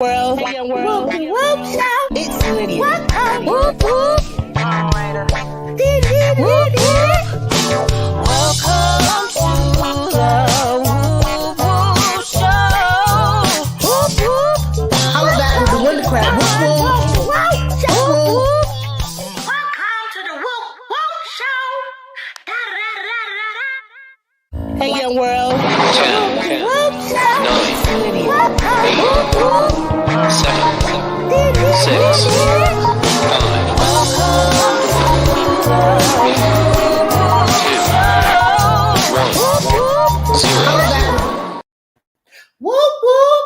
World, hey world, Woop show. It's Lydia. What up, Woop Woop? Woop Woop. Welcome to the Woop Woop show. Woop Woop. How about the winter crab? Woop Woop. Woop Woop. Welcome to the Woop Woop Show. Da-da-da-da-da-da. Hey young world. 10, Woop show. 9, What up, Woop Woop? 7, 6, 5, Whoop, whoop.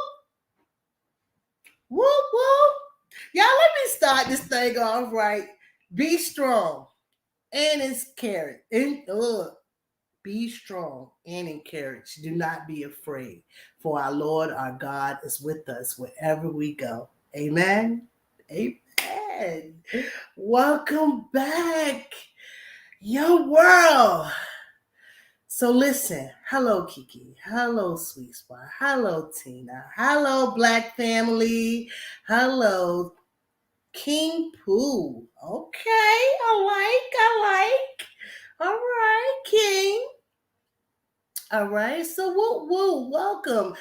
Whoop, whoop. Y'all, let me start this thing off right. Be strong and encourage. Be strong and encourage. Do not be afraid, for our Lord, our God, is with us wherever we go. Amen. Amen. Welcome back, your world. So listen, hello Kiki, hello Sweet Spot, hello Tina, hello Black Family, hello King Pooh. Okay, I like. All right, King. All right, so woo, welcome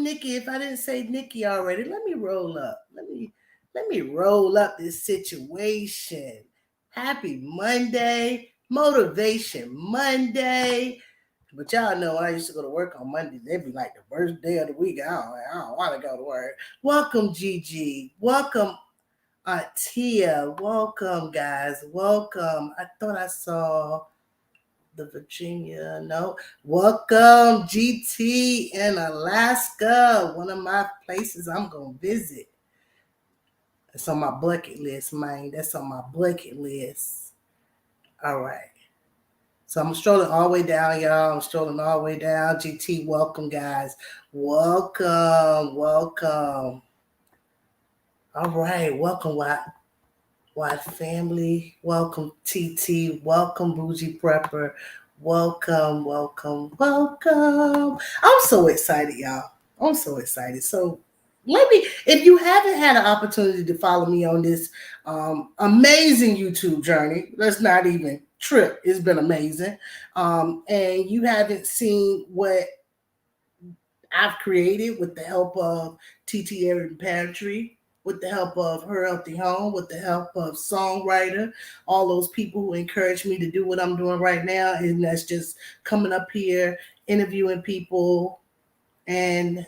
Nikki. If I didn't say Nikki already, let me roll up. Let me roll up this situation. Happy Monday. Motivation Monday. But y'all know when I used to go to work on Monday, they'd be like the worst day of the week. I don't want to go to work. Welcome, Gigi. Welcome, Tia. Welcome, guys. Welcome. I thought I saw the Virginia. No. Welcome, GT in Alaska. One of my places I'm going to visit. It's on my bucket list, man. That's on my bucket list. All right. So I'm strolling all the way down, y'all. I'm strolling all the way down. GT, welcome, guys. Welcome. All right. Welcome, White family. Welcome, TT. Welcome, Bougie Prepper. Welcome. I'm so excited, y'all. I'm so excited. So if you haven't had an opportunity to follow me on this amazing YouTube journey, let's not even trip. It's been amazing. And you haven't seen what I've created with the help of TT Erin Pantry, with the help of Her Healthy Home, with the help of Songwriter, all those people who encourage me to do what I'm doing right now. And that's just coming up here, interviewing people. And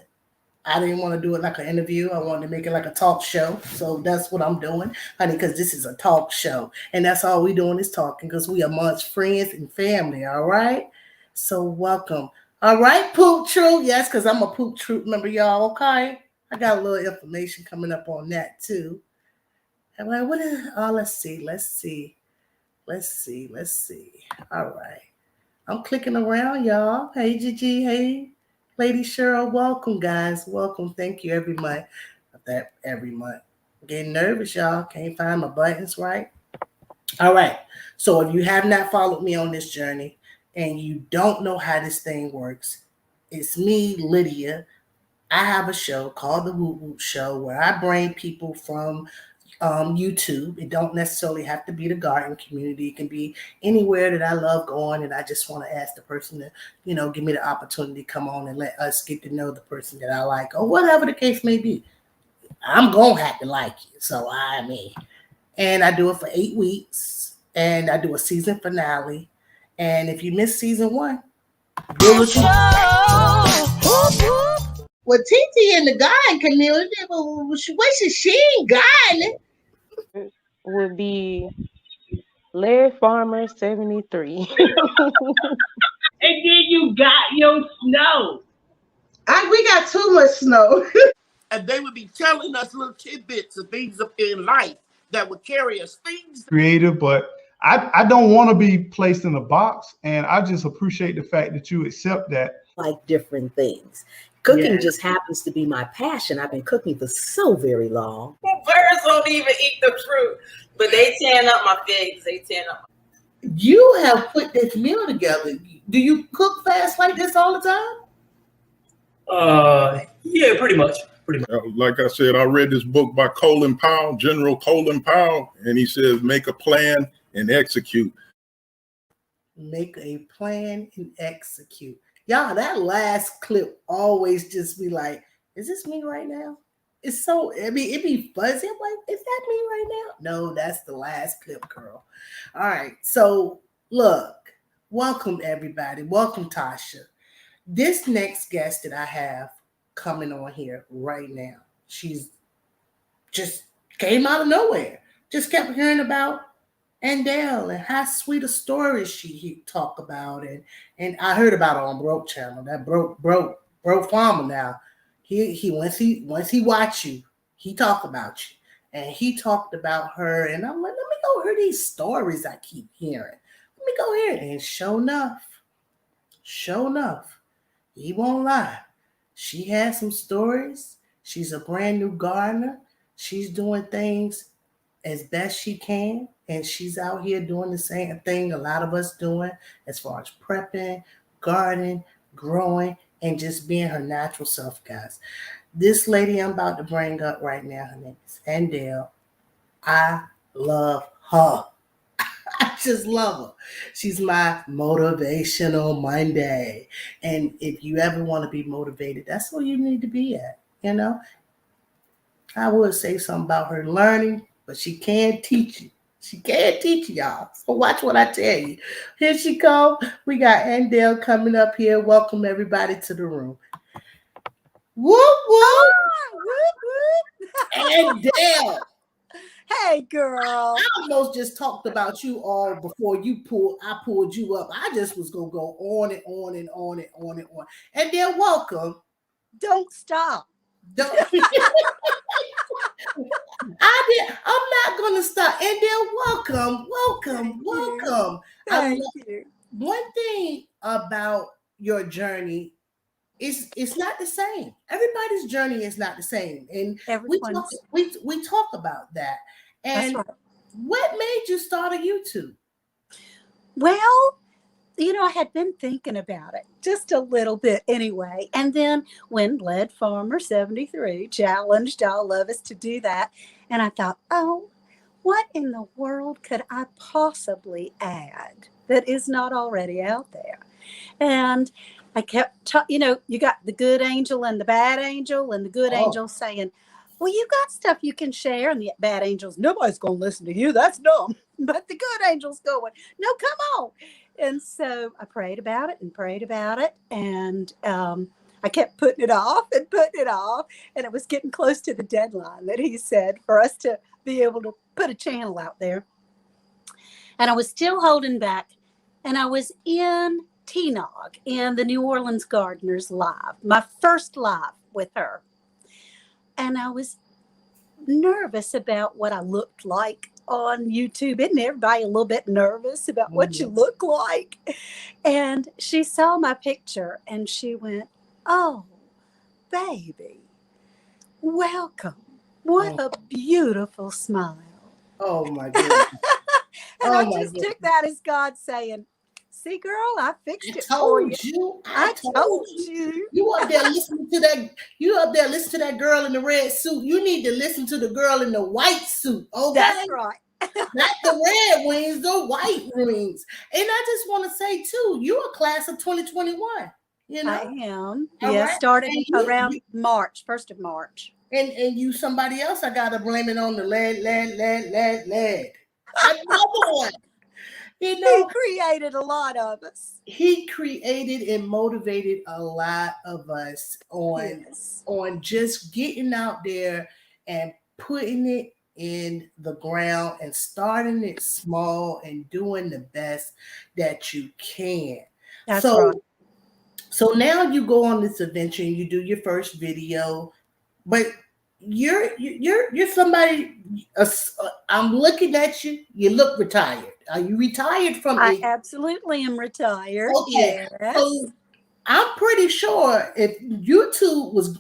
I didn't want to do it like an interview. I wanted to make it like a talk show. So that's what I'm doing, honey, because this is a talk show. And that's all we're doing is talking, because we are amongst friends and family, all right? So welcome. All right, Poop Troop. Yes, because I'm a Poop Troop member, y'all, okay? I got a little information coming up on that, too. I'm like, let's see. All right. I'm clicking around, y'all. Hey, Gigi. Hey, Lady Cheryl. Welcome, guys. Welcome. Thank you every month. I'm getting nervous, y'all. Can't find my buttons right. All right. So if you have not followed me on this journey and you don't know how this thing works, it's me, Lydia. I have a show called The Woop Woop Show where I bring people from YouTube. It don't necessarily have to be the garden community. It can be anywhere that I love going, and I just want to ask the person to, give me the opportunity to come on and let us get to know the person that I like, or whatever the case may be. I'm going to have to like you. So and I do it for 8 weeks, and I do a season finale. And if you missed season 1, do it. Well, TT in the garden community, what should she in gardening? Would be Larry Farmer 73. And then you got your snow. We got too much snow. And they would be telling us little tidbits of things in life that would carry us things. Creative, but I don't want to be placed in a box, and I just appreciate the fact that you accept that. Like different things. Cooking just happens to be my passion. I've been cooking for so very long. Birds don't even eat the fruit, but they tearing up my figs. You have put this meal together. Do you cook fast like this all the time? Yeah, pretty much. Like I said, I read this book by Colin Powell, General Colin Powell, and he says, make a plan and execute. Make a plan and execute. Y'all, that last clip always just be like, is this me right now? It's so, I mean, it be fuzzy. I'm like, is that me right now? No, that's the last clip, girl. All right. So look, welcome everybody. Welcome, Tasha. This next guest that I have coming on here right now, she's just came out of nowhere. Just kept hearing about Andale and how sweet a story she talk about. And I heard about her on Broke Channel. That broke farmer now. He once he watch you, he talk about you. And he talked about her. And I'm like, let me go hear these stories I keep hearing. Let me go here. And sure enough, he won't lie. She has some stories. She's a brand new gardener. She's doing things as best she can. And she's out here doing the same thing a lot of us doing as far as prepping, gardening, growing, and just being her natural self, guys. This lady I'm about to bring up right now, her name is Andale. I love her. I just love her. She's my motivational Monday. And if you ever want to be motivated, that's where you need to be at, you know? I would say something about her learning, but she can't teach you. She can't teach y'all. So watch what I tell you. Here she comes. We got Andale coming up here. Welcome everybody to the room. Whoop, whoop. Andale. Hey, girl. I almost just talked about you all before I pulled you up. I just was going to go on and on and on and on and on. Andale, welcome. Don't stop. I'm not gonna stop. And then welcome. Thank you. One thing about your journey is it's not the same. Everybody's journey is not the same, and we talk about that. And That's right. What made you start a YouTube? Well, I had been thinking about it just a little bit anyway. And then when Lead Farmer 73 challenged all of us to do that, and I thought, oh, what in the world could I possibly add that is not already out there? And I kept, you got the good angel and the bad angel, and the good angel saying, well, you got stuff you can share. And the bad angel's, nobody's going to listen to you. That's dumb. But the good angel's going, no, come on. And so I prayed about it. And I kept putting it off. And it was getting close to the deadline that he said for us to be able to put a channel out there. And I was still holding back. And I was in T-Nog in the New Orleans Gardeners Live, my first live with her. And I was nervous about what I looked like on YouTube. Isn't everybody a little bit nervous about what you look like? And she saw my picture and she went, oh, baby, welcome. What a beautiful smile. Oh, my goodness. And I just took that as God saying, see, girl, I fixed it for you. I told you. You up there listening to that? You up there listening to that girl in the red suit? You need to listen to the girl in the white suit. Okay, that's right. Not the red wings, the white wings. And I just want to say too, you're a class of 2021. I am. Yeah, right? Started around March, 1st of March. And you somebody else I gotta blame it on the lead. Another one. He created a lot of us. He created and motivated a lot of us on just getting out there and putting it in the ground and starting it small and doing the best that you can. That's right. So now you go on this adventure and you do your first video, but you're somebody. I'm looking at you. You look retired. Are you retired from? I absolutely am retired. Okay. Yes. So I'm pretty sure if YouTube was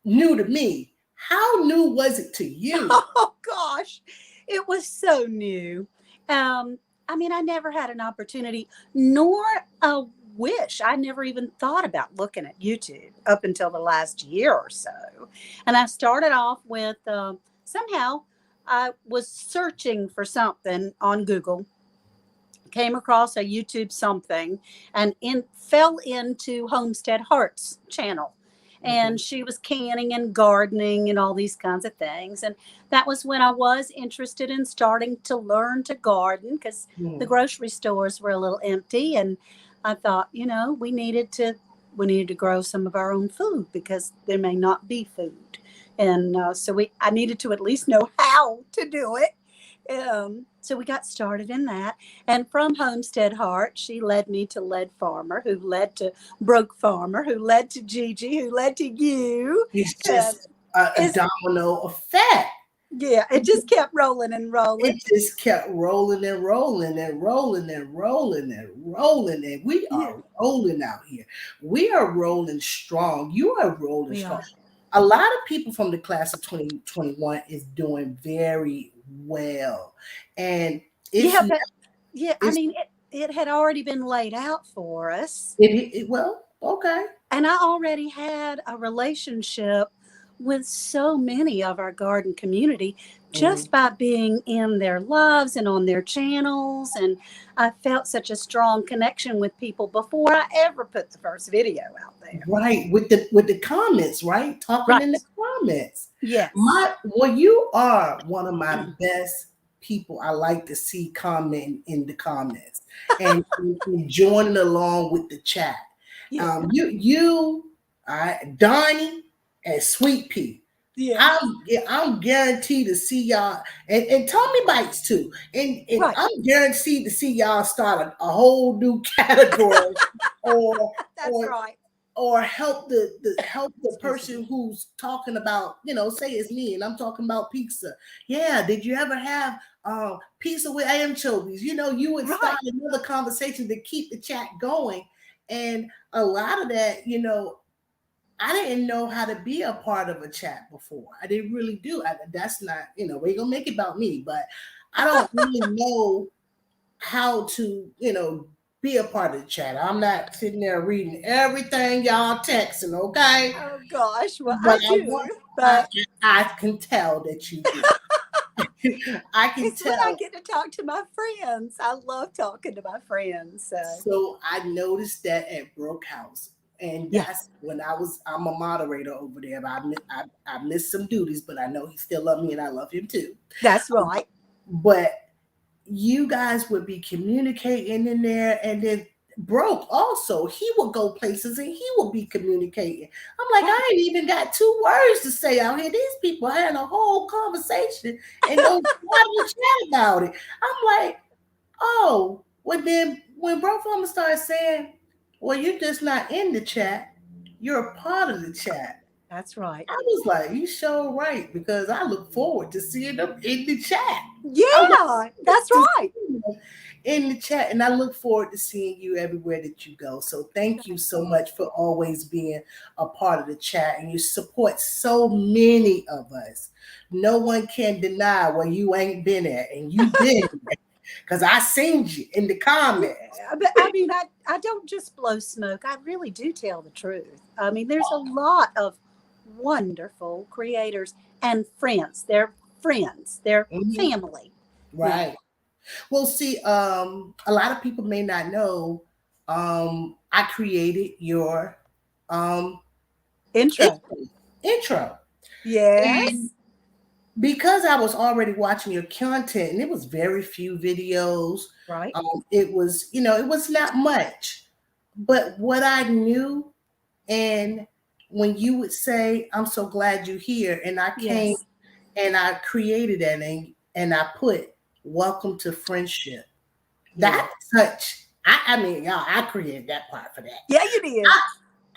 new to me, how new was it to you? Oh gosh, it was so new. I mean, I never had an opportunity nor a wish I never even thought about looking at YouTube up until the last year or so. And I started off with somehow I was searching for something on Google, came across a YouTube something, and fell into Homestead Heart's channel. And she was canning and gardening and all these kinds of things. And that was when I was interested in starting to learn to garden, because the grocery stores were a little empty. And I thought, you know, we needed to grow some of our own food, because there may not be food. And so I needed to at least know how to do it. So we got started in that. And from Homestead Heart, she led me to Lead Farmer, who led to Broke Farmer, who led to Gigi, who led to you. It's just a domino effect. Yeah, it just kept rolling and rolling. It just kept rolling and rolling and rolling and rolling and rolling. And we are rolling out here. We are rolling strong. You are rolling strong. A lot of people from the class of 2021 is doing very well. And it's I mean, it had already been laid out for us. Well, okay. And I already had a relationship with so many of our garden community just by being in their loves and on their channels. And I felt such a strong connection with people before I ever put the first video out there. Right. With the comments, right? Talking in the comments. Yes. Well, you are one of my best people I like to see comment in the comments and joining along with the chat. Donnie and Sweet Pea. Yeah, I'm guaranteed to see y'all, and Tommy Bites too, and I'm guaranteed to see y'all start a whole new category, or help the person who's talking about, say it's me and I'm talking about pizza. Yeah, did you ever have pizza with anchovies? You would start another conversation to keep the chat going, and a lot of that, I didn't know how to be a part of a chat before. I didn't really do. That's not, we ain't gonna make it about me, but I don't really know how to, be a part of the chat. I'm not sitting there reading everything y'all texting, okay? Oh gosh, well, but I do. But I can tell that you do. I can tell. When I get to talk to my friends. I love talking to my friends. So I noticed that at Broke House. And that's when I'm a moderator over there. I missed some duties, but I know he still loves me and I love him too. That's right. But you guys would be communicating in there, and then Broke also, he would go places and he would be communicating. I'm like, I ain't even got 2 words to say out here. These people had a whole conversation and don't want to chat about it. I'm like, oh, well then when Broke Farmer started saying, well, you're just not in the chat. You're a part of the chat. That's right. I was like, you sure right, because I look forward to seeing them in the chat. Yeah, that's right. In the chat, and I look forward to seeing you everywhere that you go. So thank you so much for always being a part of the chat, and you support so many of us. No one can deny where you ain't been at, and you've been there. Because I seen you in the comments. But I mean, I don't just blow smoke. I really do tell the truth. I mean, there's a lot of wonderful creators and friends. They're friends. They're family. Right. Yeah. Well, see, a lot of people may not know, I created your intro. Yes. And because I was already watching your content, and it was very few videos. Right. It was, it was not much. But what I knew, and when you would say, I'm so glad you're here, and I came and I created that, and I put welcome to friendship. That's such, I mean, y'all, I created that part for that. Yeah, you did.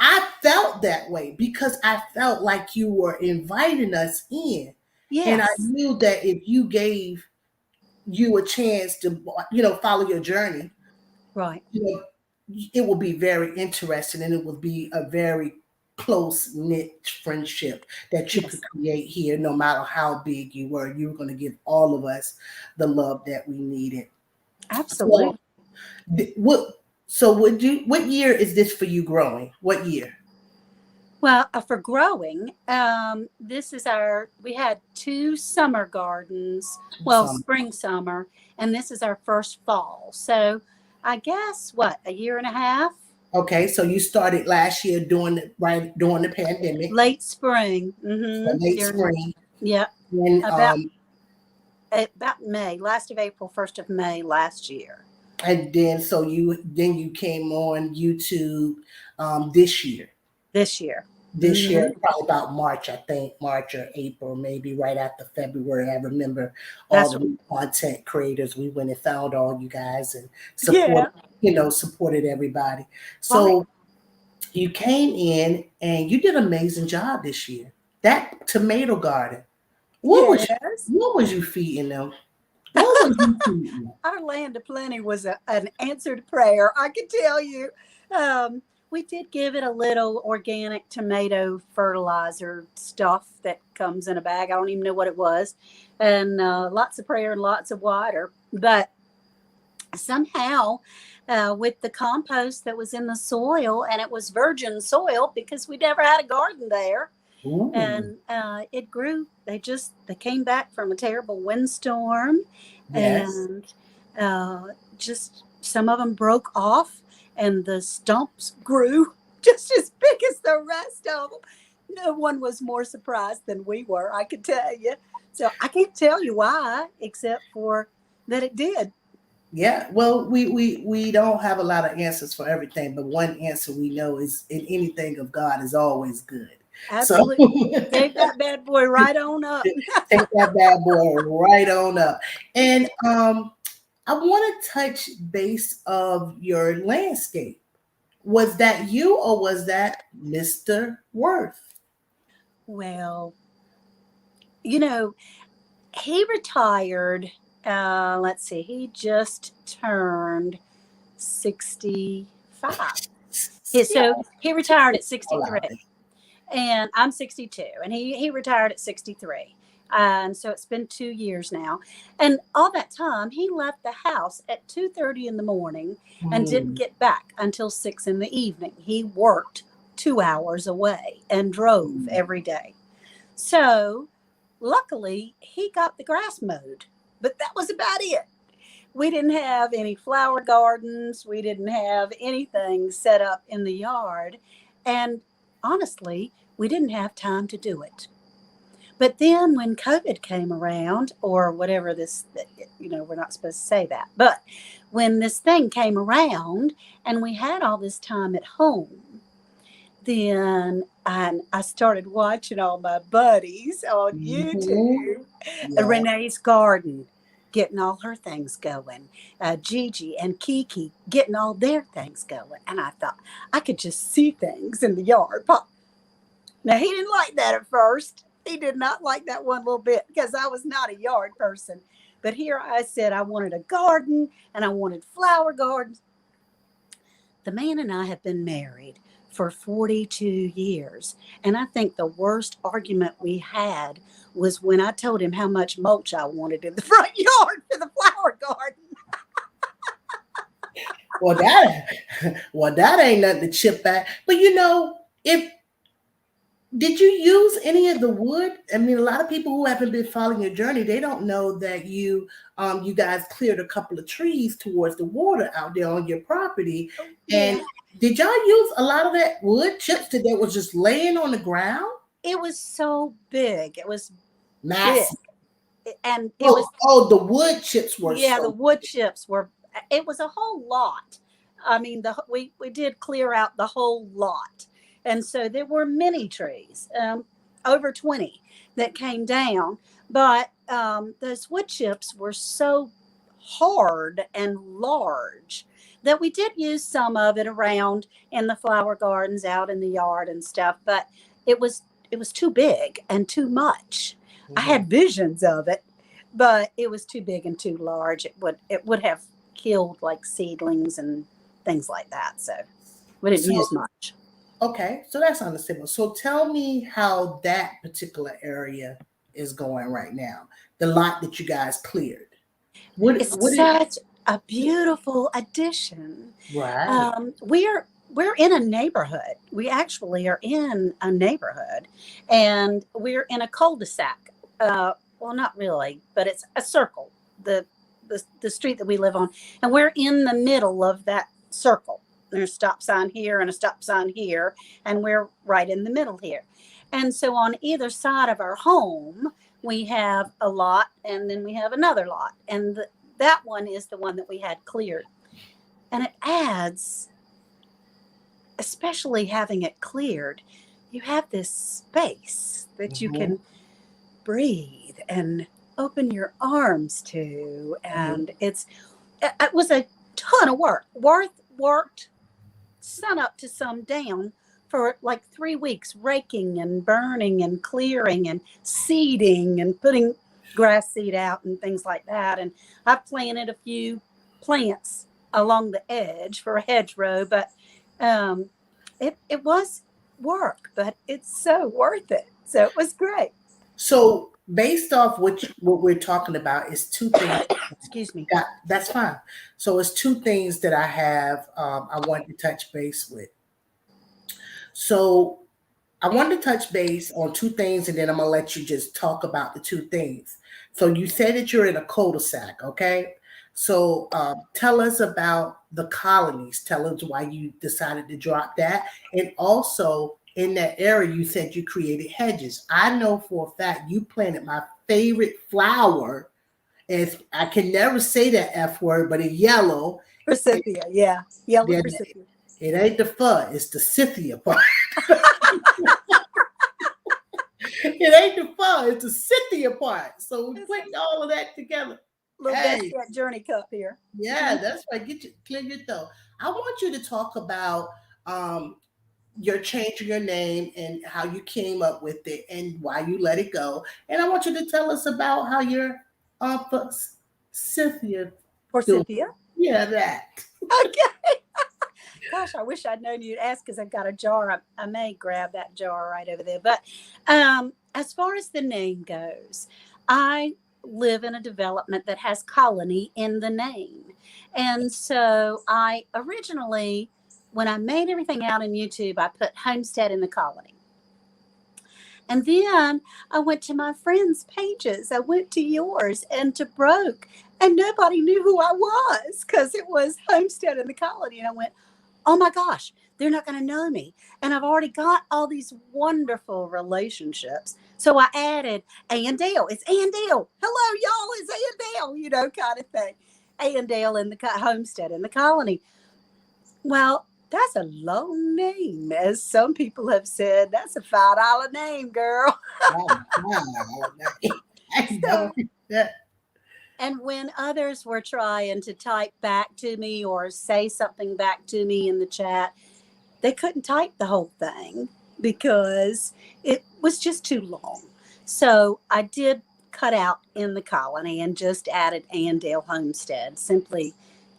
I felt that way because I felt like you were inviting us in. Yes. And I knew that if you gave you a chance to, follow your journey, right, it would be very interesting, and it would be a very close-knit friendship that you could create here. No matter how big you were going to give all of us the love that we needed. Absolutely. So, So what year is this for you growing? What year? Well, for growing, we had 2 summer gardens, well, Some. spring, summer, and this is our first fall. So I guess what, a year and a half? Okay, so you started last year during the pandemic. Late spring. So late spring. Yeah. And About May, last of April, 1st of May last year. and then you came on YouTube this year. This year. This year, probably about March, I think, March or April, maybe right after February. I remember all the content creators. We went and found all you guys and supported everybody. So you came in and you did an amazing job this year. That tomato garden. What was you feeding them? What was you feeding them? Our land of plenty was an answered prayer, I can tell you. We did give it a little organic tomato fertilizer stuff that comes in a bag. I don't even know what it was. And lots of prayer and lots of water. But somehow, with the compost that was in the soil, and it was virgin soil because we never had a garden there. Ooh. And it grew. They came back from a terrible windstorm. Yes. And just some of them broke off. And the stumps grew just as big as the rest of them. No one was more surprised than we were, I can tell you. So I can't tell you why, except for that it did. Yeah, well, we don't have a lot of answers for everything, but one answer we know is in anything of God is always good. Absolutely. So, take that bad boy right on up. Take that bad boy right on up. And I want to touch base of your landscape. Was that you or was that Mr. Worth? Well, he retired. Let's see, he just turned 65. So he retired at 63. And I'm 62, and he retired at 63. And so it's been 2 years now. And all that time, he left the house at 2:30 in the morning and didn't get back until 6 in the evening. He worked 2 hours away and drove every day. So luckily, he got the grass mowed, but that was about it. We didn't have any flower gardens. We didn't have anything set up in the yard. And honestly, we didn't have time to do it. But then when COVID came around, or whatever we're not supposed to say that, but when this thing came around and we had all this time at home, then I started watching all my buddies on YouTube, Renee's Garden, getting all her things going, Gigi and Kiki getting all their things going. And I thought I could just see things in the yard. Now, he didn't like that at first. He did not like that one little bit because I was not a yard person. But here I said I wanted a garden and I wanted flower gardens. The man and I have been married for 42 years. And I think the worst argument we had was when I told him how much mulch I wanted in the front yard for the flower garden. Well, that ain't nothing to chip back. But did you use any of the wood? I mean, a lot of people who haven't been following your journey, they don't know that you guys cleared a couple of trees towards the water out there on your property. And did y'all use a lot of that wood chips that was just laying on the ground? It was so big. It was massive. Big. And the wood chips were the wood chips were. It was a whole lot. I mean, we did clear out the whole lot. And so there were many trees, over 20 that came down. But those wood chips were so hard and large that we did use some of it around in the flower gardens, out in the yard and stuff. But it was too big and too much. I had visions of it, but it was too big and too large. It would have killed like seedlings and things like that. So we didn't use much. Okay, so that's understandable. So tell me how that particular area is going right now. The lot that you guys cleared. a beautiful addition. Right. We're in a neighborhood. We actually are in a neighborhood, and we're in a cul-de-sac. Well, not really, but it's a circle. The street that we live on, and we're in the middle of that circle. There's a stop sign here and a stop sign here, and we're right in the middle here. And so on either side of our home, we have a lot, and then we have another lot, and that one is the one that we had cleared. And it adds, especially having it cleared, you have this space that you can breathe and open your arms to. And it was a ton of work. Worked sun up to sun down for like 3 weeks, raking and burning and clearing and seeding and putting grass seed out and things like that. And I planted a few plants along the edge for a hedgerow, but it was work, but it's so worth it. So it was great. So based off what we're talking about is two things. Excuse me. That's fine. So it's two things that I have I want to touch base with. So I wanted to touch base on two things, and then I'm going to let you just talk about the two things. So you said that you're in a cul-de-sac, okay? So tell us about the colonies. Tell us why you decided to drop that. And also in that area, you said you created hedges. I know for a fact you planted my favorite flower. And I can never say that F word, but in yellow. Forsythia, yeah. Yellow forsythia. It ain't the fur, it's the Scythia part. It ain't the fur, it's the Scythia part. So we're putting all of that together. Little Bestyet journey cup here. Yeah, that's right. Clear your throat. I want you to talk about your changing your name and how you came up with it and why you let it go. And I want you to tell us about how you're Forsythia. Forsythia? Yeah, that. Okay. Gosh, I wish I'd known you'd ask because I've got a jar. I may grab that jar right over there. But as far as the name goes, I live in a development that has colony in the name. And so I originally, when I made everything out on YouTube, I put Homestead in the Colony. And then I went to my friends' pages. I went to yours and to Broke, and nobody knew who I was because it was Homestead in the Colony. And I went, oh my gosh, they're not going to know me. And I've already got all these wonderful relationships. So I added Andale. It's Andale. Hello, y'all. It's Andale, kind of thing. Andale in the Homestead in the Colony. Well, that's a long name, as some people have said. That's a $5 name, girl. And when others were trying to type back to me or say something back to me in the chat, they couldn't type the whole thing because it was just too long. So I did cut out in the Colony and just added Andale Homestead simply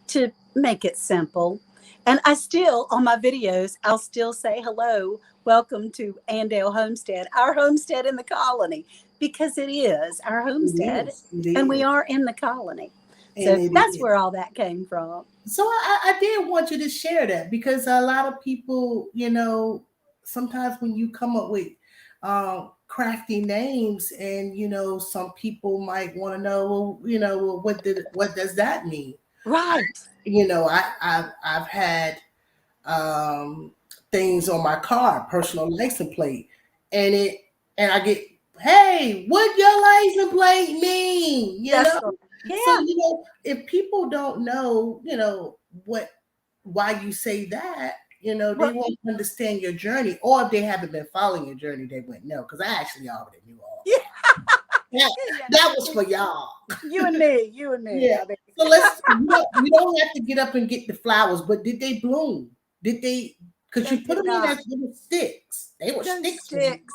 to make it simple. And I still, on my videos, I'll still say, hello, welcome to Andale Homestead, our homestead in the Colony, because it is our homestead, and we are in the Colony. So that's where all that came from. So I did want you to share that because a lot of people, sometimes when you come up with crafty names and, some people might want to know, what does that mean? Right. I've had things on my car, personal license plate, and I get, hey, what your license plate mean? Yeah. So if people don't know, why you say that, they won't understand your journey, or if they haven't been following your journey, they wouldn't know. Because I actually already knew all. Yeah. That was for y'all. You and me. Yeah. So you don't have to get up and get the flowers, but did they bloom? Did they? Because you put them in as little sticks. They were sticks.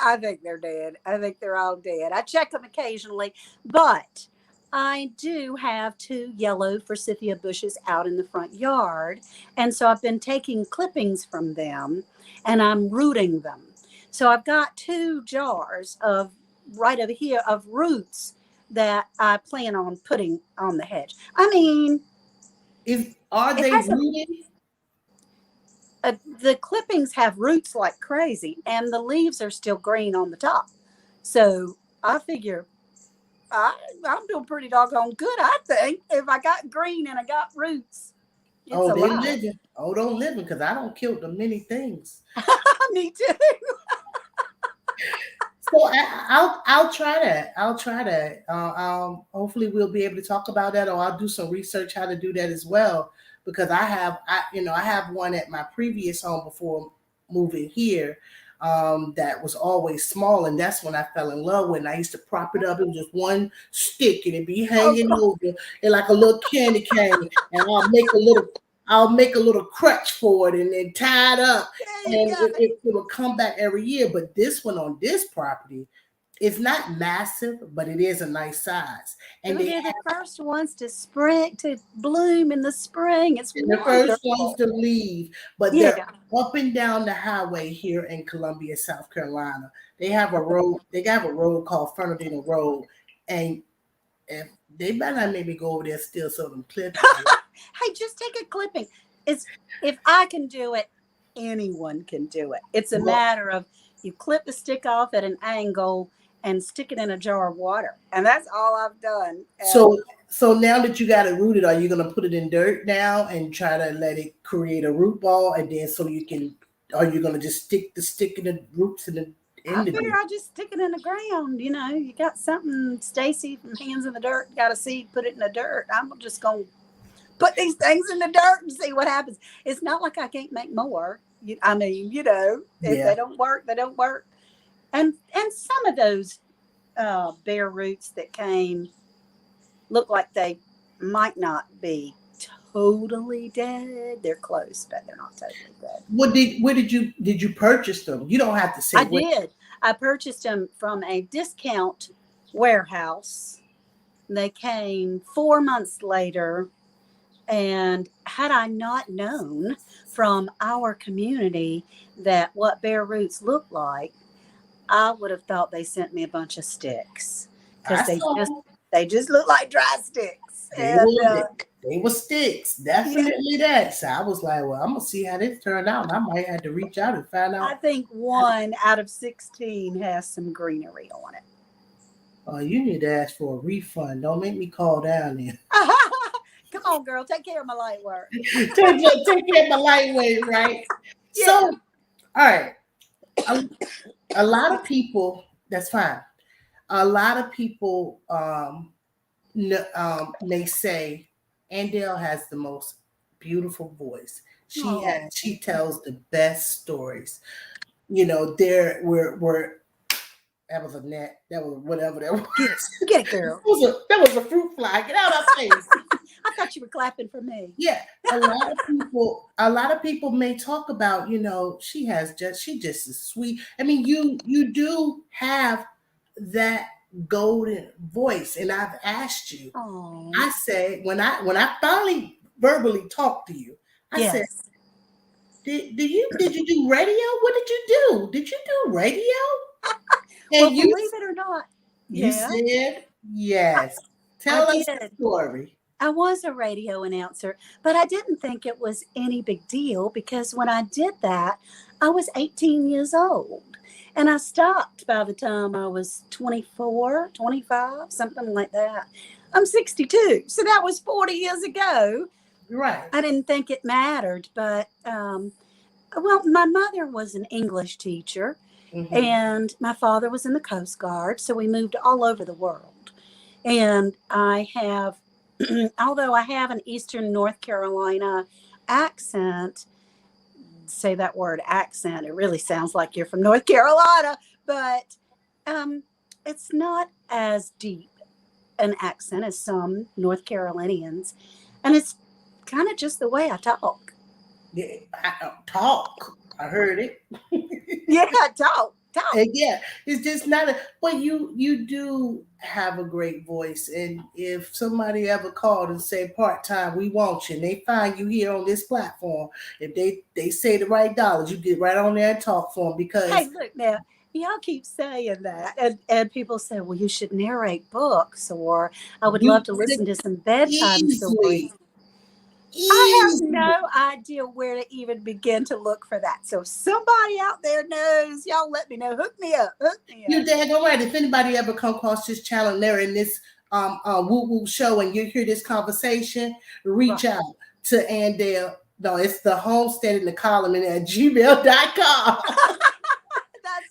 I think they're dead. I think they're all dead. I check them occasionally, but I do have 2 yellow forsythia bushes out in the front yard. And so I've been taking clippings from them and I'm rooting them. So I've got 2 jars of right over here of roots that I plan on putting on the hedge. I mean, are they rooted? The clippings have roots like crazy, and the leaves are still green on the top. So I figure I'm doing pretty doggone good, I think. If I got green and I got roots, it's they're alive. living. Oh, don't living, because I don't kill them many things. Me too. So I'll try that. I'll try that. Hopefully we'll be able to talk about that, or I'll do some research how to do that as well. Because I have one at my previous home before moving here, that was always small, and that's when I fell in love with. And I used to prop it up. It was just one stick, and it'd be hanging over and like a little candy cane, and I'll make a little crutch for it and then tie it up, and it will come back every year. But this one on this property, it's not massive, but it is a nice size. And they're the first ones to bloom in the spring. It's the first ones to leave, but they're up and down the highway here in Columbia, South Carolina. They have a road. They got a road called Fernandina Road, and if they better not maybe go over there still so them clips. Hey, just take a clipping. If I can do it, anyone can do it. It's a matter of you clip the stick off at an angle and stick it in a jar of water, and that's all I've done. So now that you got it rooted, are you going to put it in dirt now and try to let it create a root ball, and then are you going to just stick the stick in the roots in the? I figure I'll just stick it in the ground. You got something, Stacy from Hands in the Dirt, got a seed, put it in the dirt. I'm just going to put these things in the dirt and see what happens. It's not like I can't make more. I mean, if they don't work, they don't work. And some of those bare roots that came look like they might not be totally dead. They're close, but they're not totally dead. Where did you purchase them? You don't have to say. I did. I purchased them from a discount warehouse. They came 4 months later. And had I not known from our community that what bare roots look like, I would have thought they sent me a bunch of sticks, because they just look like dry sticks. They were sticks, definitely that. So I was like, well, I'm gonna see how this turned out. And I might have to reach out and find out. I think 1 out of 16 has some greenery on it. Oh, you need to ask for a refund. Don't make me call down there. Come on, girl, take care of my light work. take care of my lightweight, right? Yeah. So, all right. A lot of people, that's fine. A lot of people may say Andale has the most beautiful voice. She tells the best stories. That was a net. That was whatever that was. Get it, girl. That was a fruit fly. Get out of my face. I thought you were clapping for me. Yeah. A lot of people may talk about, she just is sweet. I mean, you do have that golden voice. And I've asked you. Aww. I said, when I finally verbally talked to you, I said, did you do radio? What did you do? Did you do radio? And believe it or not, you said yes. Tell us the story. I was a radio announcer, but I didn't think it was any big deal, because when I did that, I was 18 years old. And I stopped by the time I was 24, 25, something like that. I'm 62, so that was 40 years ago. Right. I didn't think it mattered, but, my mother was an English teacher. Mm-hmm. And my father was in the Coast Guard, so we moved all over the world. And I have, although I have an Eastern North Carolina accent, say that word accent, it really sounds like you're from North Carolina, but it's not as deep an accent as some North Carolinians. And it's kind of just the way I talk. Yeah, talk. I heard it. Yeah, talk. Yeah, it's just not but you do have a great voice. And if somebody ever called and said part-time, we want you, and they find you here on this platform, if they say the right dollars, you get right on there and talk for them. Because hey, look now, Y'all keep saying that. And people say, well, you should narrate books, or I would You love to listen to some bedtime stories. easily, I have easily. no idea where to even begin to look for that. So if somebody out there knows, y'all let me know. Hook me up. Hook me You're up. daggone right. If anybody ever come across this channel and they're in this Woop Woop show and you hear this conversation, reach out to Andale. No, it's the homestead in the column in at gmail.com. That's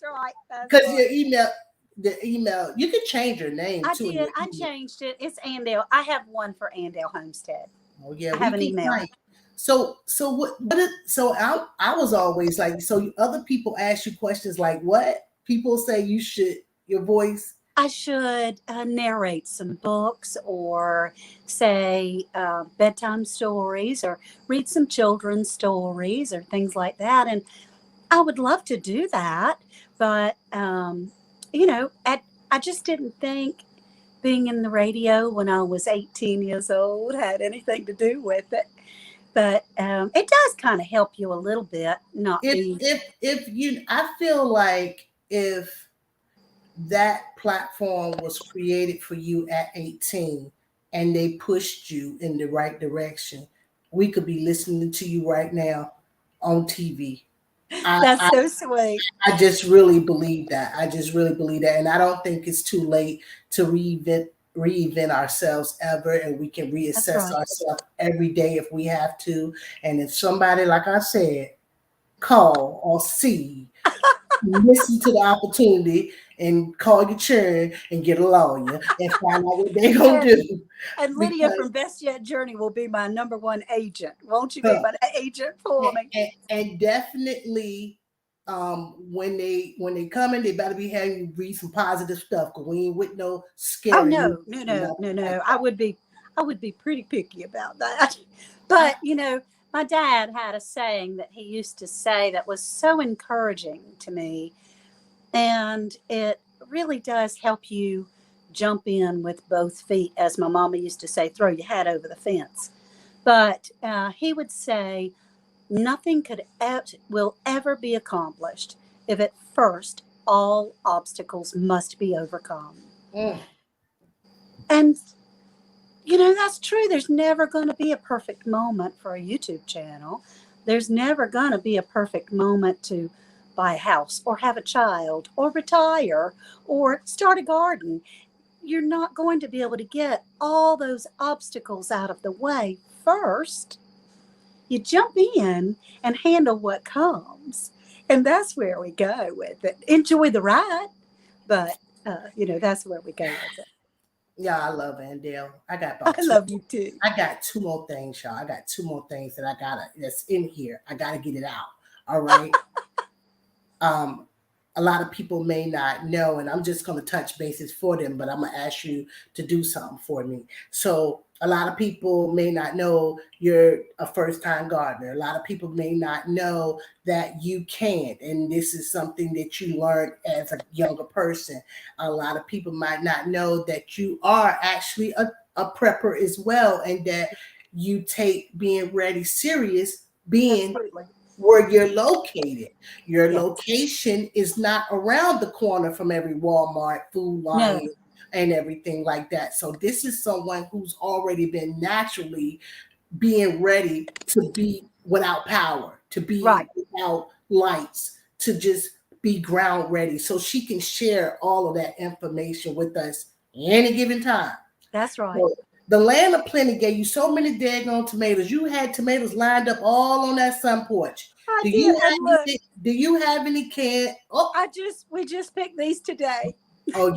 right. Because the email, you can change your name I too. did. I changed it. It's Andale. I have one for Andale Homestead. Oh yeah, I have an email. Right. So I was always like, so other people ask you questions like what? People say you should, your voice. I should narrate some books, or say bedtime stories, or read some children's stories, or things like that. And I would love to do that. But, I just didn't think being in the radio when I was 18 years old had anything to do with it. But it does kind of help you a little bit. I feel like if that platform was created for you at 18 and they pushed you in the right direction, we could be listening to you right now on TV. That's so sweet. I just really believe that. And I don't think it's too late to reinvent ourselves ever, and we can reassess ourselves every day if we have to. And if somebody, like I said, call or see, listen to the opportunity and call your churn and get a lawyer and find out what they're going to do. And Lydia from Bestyet Journey will be my number one agent. Won't you be my agent for me? And definitely, when they come in, they better be having you read some positive stuff, because we ain't with no scary. Oh no. I would be pretty picky about that. But my dad had a saying that he used to say that was so encouraging to me, and it really does help you jump in with both feet, as my mama used to say, throw your hat over the fence. But he would say, nothing will ever be accomplished if at first all obstacles must be overcome. And that's true. There's never going to be a perfect moment for a YouTube channel. There's never going to be a perfect moment to buy a house, or have a child, or retire, or start a garden. You're not going to be able to get all those obstacles out of the way first. You jump in and handle what comes. And that's where we go with it. Enjoy the ride, but, that's where we go with it. Yeah, I love Andale. I love you too. I got two more things, y'all. I got two more things that's in here. I gotta get it out. All right. A lot of people may not know, and I'm just going to touch bases for them, but I'm going to ask you to do something for me. So a lot of people may not know you're a first-time gardener. A lot of people may not know that you can, and this is something that you learned as a younger person. A lot of people might not know that you are actually a prepper as well, and that you take being ready serious, being where you're located. Your location is not around the corner from every Walmart, Food Lion, and everything like that. So this is someone who's already been naturally being ready to be without power, to be without lights, to just be ground ready. So she can share all of that information with us any given time. That's right. So the Land of Plenty gave you so many daggone tomatoes. You had tomatoes lined up all on that sun porch. Do you have any canned? Oh, we just picked these today. Oh,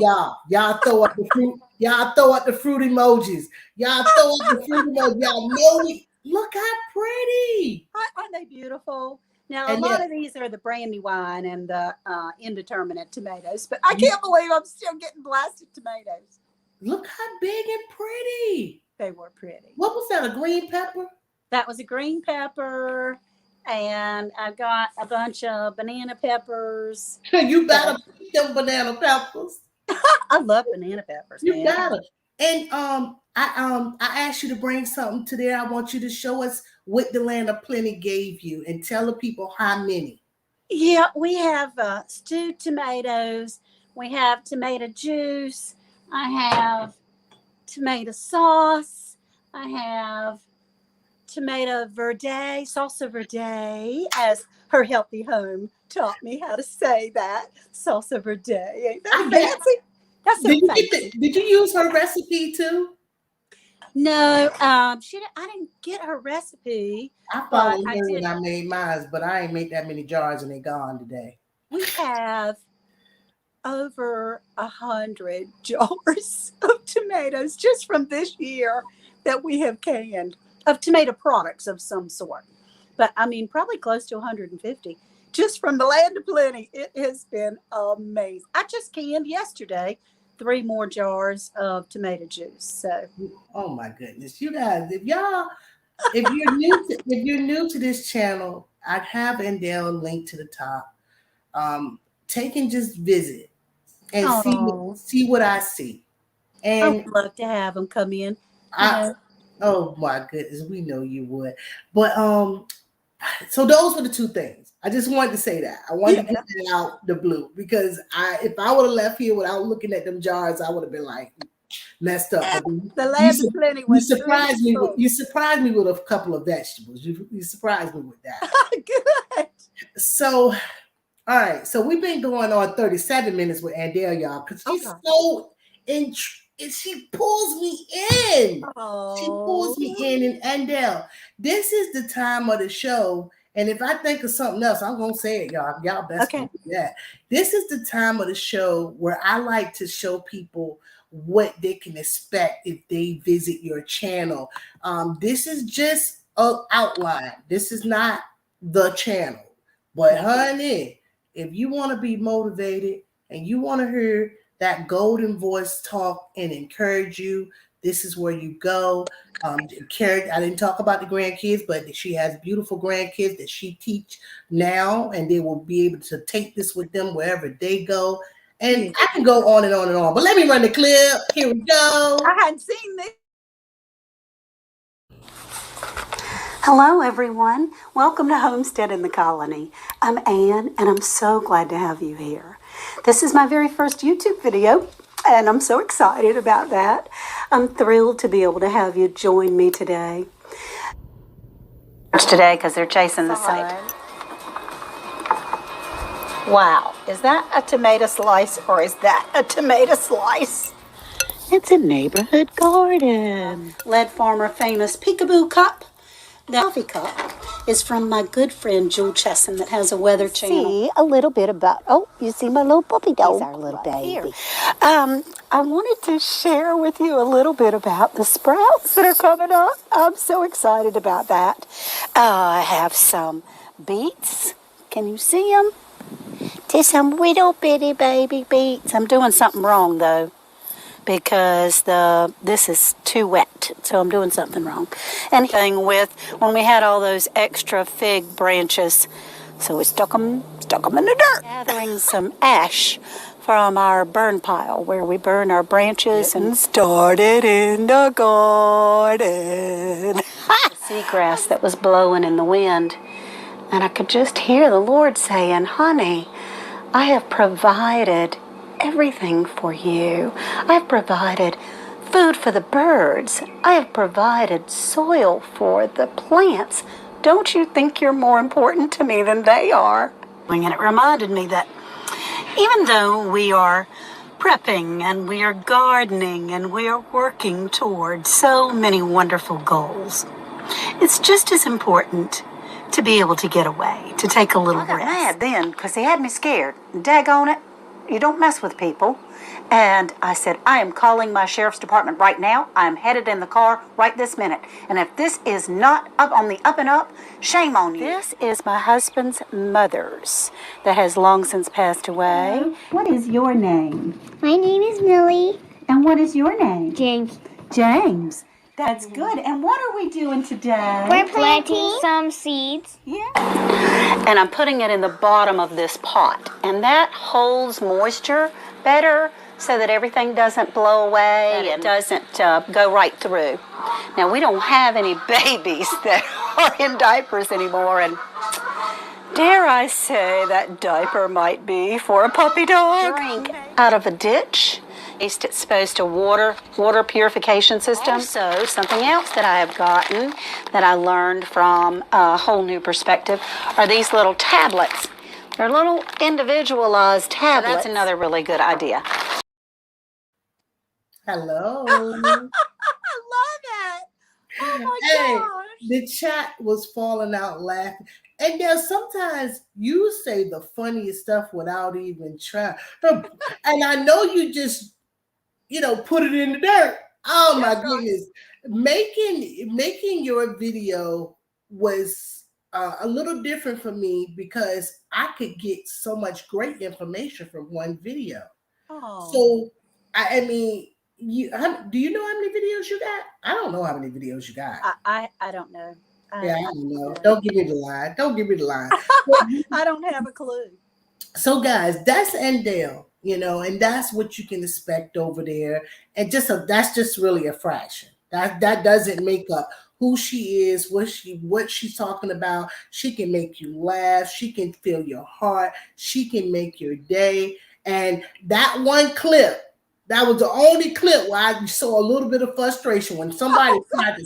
y'all throw up the fruit. Y'all throw up the fruit emojis. Y'all throw up the fruit emojis. Y'all know it. Look how pretty. Aren't they beautiful? Now, a lot of these are the Brandywine and the indeterminate tomatoes, but I can't believe I'm still getting blasted tomatoes. Look how big and pretty. They were pretty. What was that, a green pepper? That was a green pepper, and I got a bunch of banana peppers. You better eat them banana peppers. I love banana peppers. You gotta. And I asked you to bring something today. I want you to show us what the Land of Plenty gave you, and tell the people how many. Yeah, we have stewed tomatoes. We have tomato juice. I have tomato sauce. I have tomato verde, salsa verde, as her healthy home taught me how to say that. Salsa verde. Ain't that fancy? That's so fancy. Did you use her recipe too? No, I didn't get her recipe. I but followed I her did. when I made mine, but I ain't made that many jars and they gone today. We have over 100 jars of tomatoes just from this year that we have canned of tomato products of some sort. But I mean, probably close to 150 just from the land of plenty. It has been amazing. I just canned yesterday 3 more jars of tomato juice. So, oh my goodness, you guys, if you're new to this channel, I have Andale linked to the top. Take and just visit and see what I see. And I would love to have them come in. Oh my goodness, we know you would. But so those were the two things. I just wanted to say that. I wanted to get that out the blue because if I would have left here without looking at them jars, I would have been like messed up. The land of plenty was surprised me. You surprised me with a couple of vegetables. You surprised me with that. Good. So, all right. So we've been going on 37 minutes with Andale, y'all, because she's so she pulls me in. Oh. She pulls me in. And Andale, this is the time of the show. And if I think of something else, I'm gonna say it, y'all. Y'all best do that. This is the time of the show where I like to show people what they can expect if they visit your channel. This is just an outline. This is not the channel. But honey, if you want to be motivated and you want to hear that golden voice talk and encourage you, this is where you go. Carrie, I didn't talk about the grandkids, but she has beautiful grandkids that she teach now, and they will be able to take this with them wherever they go. And I can go on and on and on, but let me run the clip. Here we go. I hadn't seen this. Hello, everyone. Welcome to Homestead in the Colony. I'm Ann, and I'm so glad to have you here. This is my very first YouTube video, and I'm so excited about that. I'm thrilled to be able to have you join me today. Today, because they're chasing the sun. Wow, is that a tomato slice or is that a tomato slice? It's a neighborhood garden. Lead Farmer famous peekaboo cup. The coffee cup is from my good friend Jewel Chesson that has a weather channel. See a little bit about, you see my little puppy dog. He's our little baby. I wanted to share with you a little bit about the sprouts that are coming up. I'm so excited about that. I have some beets. Can you see them? Just some little bitty baby beets. I'm doing something wrong though, because this is too wet, so I'm doing something wrong. And thing with when we had all those extra fig branches, so we stuck them in the dirt. Gathering some ash from our burn pile where we burn our branches and started in the garden. Seagrass that was blowing in the wind, and I could just hear the Lord saying, "Honey, I have provided everything for you. I have provided food for the birds. I have provided soil for the plants. Don't you think you're more important to me than they are?" And it reminded me that even though we are prepping and we are gardening and we are working towards so many wonderful goals, it's just as important to be able to get away, to take a little rest. I got mad then because they had me scared. Daggone it. You don't mess with people. And I said, I am calling my sheriff's department right now. I'm headed in the car right this minute. And if this is not up on the up and up, shame on you. This is my husband's mother's that has long since passed away. Hello. What is your name? My name is Millie. And what is your name? James. James. That's good. And what are we doing today? We're planting some seeds. Yeah. And I'm putting it in the bottom of this pot. And that holds moisture better so that everything doesn't blow away and it doesn't go right through. Now, we don't have any babies that are in diapers anymore. And Dare I say that diaper might be for a puppy dog? Drink out of a ditch. It's supposed to water purification system. Also, something else that I have gotten that I learned from a whole new perspective are these little tablets. They're little individualized tablets. So that's another really good idea. Hello. I love it. Oh my gosh. The chat was falling out laughing. And there's sometimes you say the funniest stuff without even trying. And I know you just, put it in the dirt. Oh my goodness. Making your video was a little different for me because I could get so much great information from one video. Oh. So, I mean, do you know how many videos you got? I don't know how many videos you got. I don't know. I don't know. Don't give me the line. I don't have a clue. So, guys, that's Endale, and that's what you can expect over there. And that's just really a fraction. That doesn't make up who she is, what she's talking about. She can make you laugh. She can fill your heart. She can make your day. And that one clip, that was the only clip where I saw a little bit of frustration when somebody tried to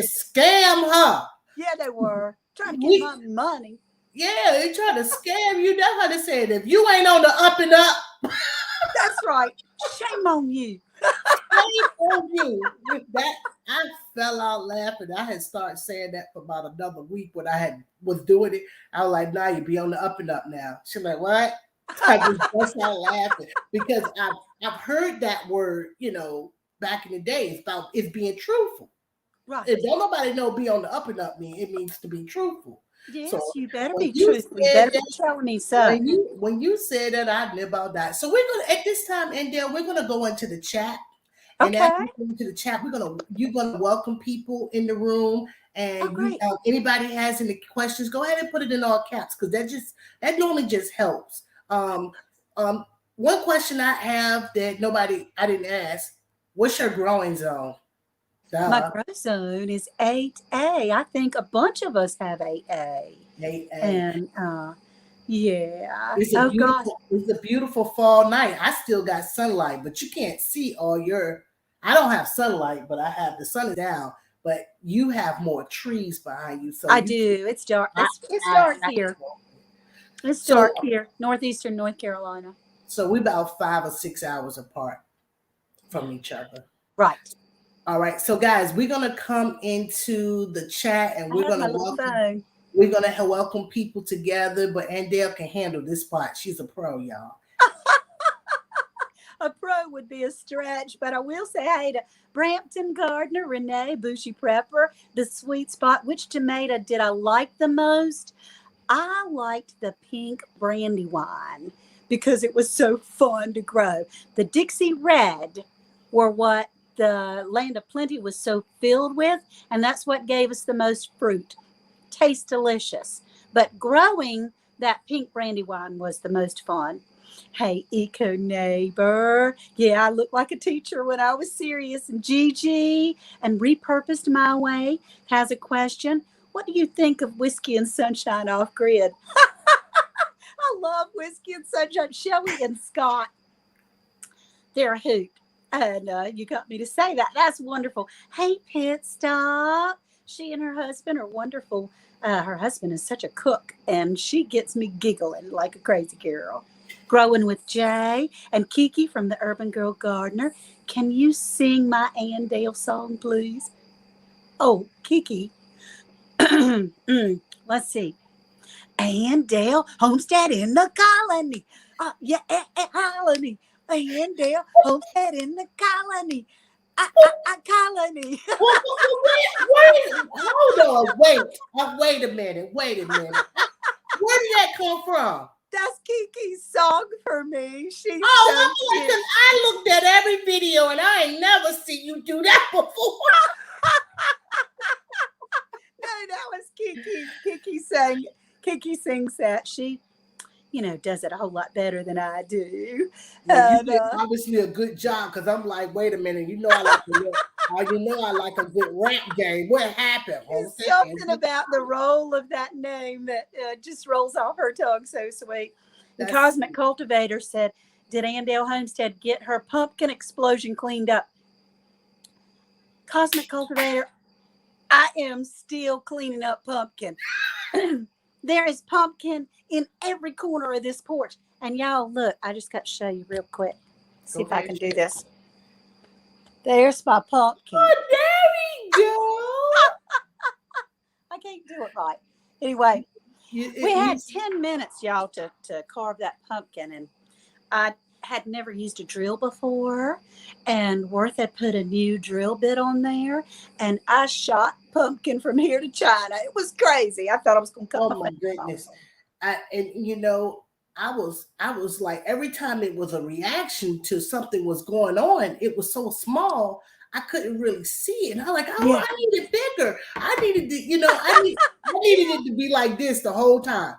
scam her. Yeah, they were trying to get my money. Yeah, they tried to scam you. That's how they said, if you ain't on the up and up. That's right. Shame on you. Shame on you. With that, I fell out laughing. I had started saying that for about another week when I was doing it. I was like, nah, you be on the up and up now. She's like, what? I just bust out laughing because I've heard that word, back in the day. It's being truthful. Right. If don't nobody know be on the up and up it means to be truthful. Yes, so you better be truthful. You better be telling me so. When you said that, I live about that. So we're gonna at this time, Endale, we're gonna go into the chat. And okay. as we go into the chat, you're gonna welcome people in the room. And anybody has any questions, go ahead and put it in all caps because that normally just helps. One question I have that I didn't ask, what's your growing zone? My growth zone is 8A. I think a bunch of us have 8A. 8A. And yeah. It's a beautiful fall night. I still got sunlight, but you can't see I don't have sunlight, but I have the sun is down. But you have more trees behind you. So I do. It's dark. It's dark here. It's dark here, Northeastern North Carolina. So we're about 5 or 6 hours apart from each other. Right. All right. So guys, we're gonna come into the chat and we're gonna welcome people together, but Endale can handle this part. She's a pro, y'all. A pro would be a stretch, but I will say hey to Brampton Gardner, Renee, Bushy Prepper, The Sweet Spot. Which tomato did I like the most? I liked the pink Brandywine because it was so fun to grow. The Dixie Red were what the Land of Plenty was so filled with, and that's what gave us the most fruit. Tastes delicious. But growing that pink Brandywine was the most fun. Hey, Eco Neighbor. Yeah, I looked like a teacher when I was serious. And Gigi and Repurposed My Way has a question. What do you think of Whiskey and Sunshine Off Grid? I love Whiskey and Sunshine. Shelly and Scott, they're a hoot. And you got me to say that. That's wonderful. Hey, Pit Stop. She and her husband are wonderful. Her husband is such a cook, and she gets me giggling like a crazy girl. Growing with Jay and Kiki from the Urban Girl Gardener. Can you sing my Endale song, please? Oh, Kiki. Let's see. Endale, homestead in the colony. Colony. Endale, homestead in the colony. Colony. Wait a minute. Where did that come from? That's Kiki's song for me. I looked at every video and I ain't never seen you do that before. No, that was Kiki. Kiki sings that. She, does it a whole lot better than I do. Well, you did obviously a good job because I'm like, wait a minute, I like to look. Oh, you know I like a good rap game. What happened? Something about the roll of that name that just rolls off her tongue so sweet. And Cosmic Cultivator said, did Andale Homestead get her pumpkin explosion cleaned up? Cosmic Cultivator, I am still cleaning up pumpkin. There is pumpkin in every corner of this porch. And y'all, look, I just got to show you real quick. See if I can do this. There's my pumpkin. Oh, there we go. I can't do it right. Anyway, we had 10 minutes, y'all, to carve that pumpkin. And I had never used a drill before. And Worth had put a new drill bit on there. And I shot pumpkin from here to China. It was crazy. I thought I was going to cut my goodness. And you know, I was like, every time it was a reaction to something was going on, it was so small, I couldn't really see it. And I'm like, I need it bigger. I needed to, you know, I needed it to be like this the whole time.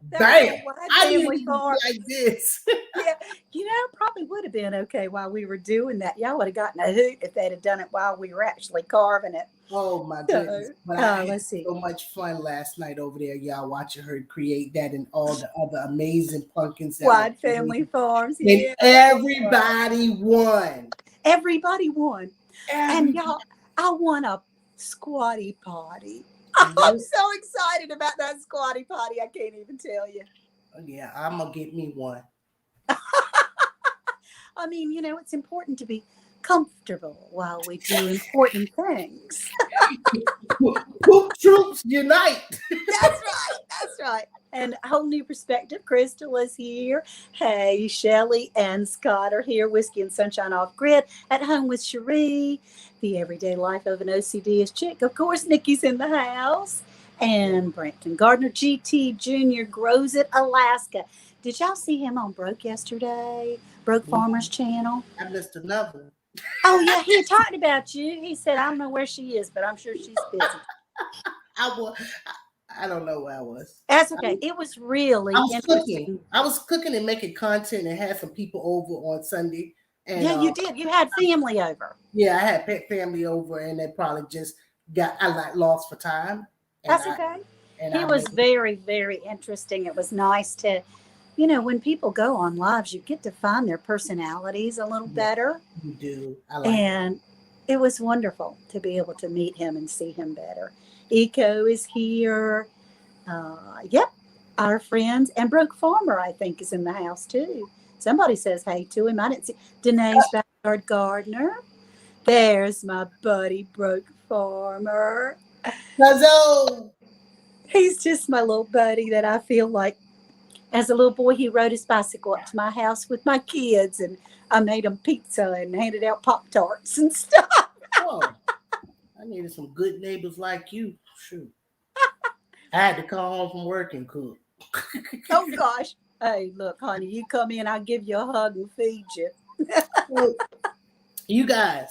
Bam! I needed it to be like this. Yeah, you know, probably would have been okay while we were doing that. Y'all would have gotten a hoot if they'd have done it while we were actually carving it. Oh my goodness. But I had so much fun last night over there, y'all, watching her create that and all the other amazing pumpkins. Wide Family Farms. And everybody won. Everybody won. And y'all, I won a squatty potty. I'm so excited about that squatty potty. I can't even tell you. Yeah, I'm going to get me one. I mean, you know, it's important to be comfortable while we do important things. Woop troops unite. That's right. And a whole new perspective. Crystal is here. Hey, Shelly and Scott are here. Whiskey and Sunshine Off Grid. At home with Cherie. The everyday life of an OCD chick. Of course, Nikki's in the house. And Brampton Gardner GT Jr. grows it, Alaska. Did y'all see him on Broke yesterday? Broke Farmer's channel? I missed another one. Oh, yeah, he talked about you. He said, I don't know where she is, but I'm sure she's busy. I don't know where I was. That's okay. It was really interesting. I was cooking and making content and had some people over on Sunday. And, yeah, you did. You had family over. Yeah, I had pet family over, and they probably just I lost for time. That's okay. He was very, very interesting. It was nice to, you know, when people go on lives, you get to find their personalities a little better. You do. And it was wonderful to be able to meet him and see him better. Eco is here. Yep, our friends. And Broke Farmer, I think, is in the house, too. Somebody says hey to him. I didn't see. Danae's Backyard Gardener. There's my buddy, Broke Farmer. Hello. He's just my little buddy that I feel like, as a little boy, he rode his bicycle up to my house with my kids, and I made them pizza and handed out Pop-Tarts and stuff. Oh, I needed some good neighbors like you. Shoot. I had to come home from work and cook. Oh, gosh. Hey, look, honey, you come in, I'll give you a hug and feed you. You guys,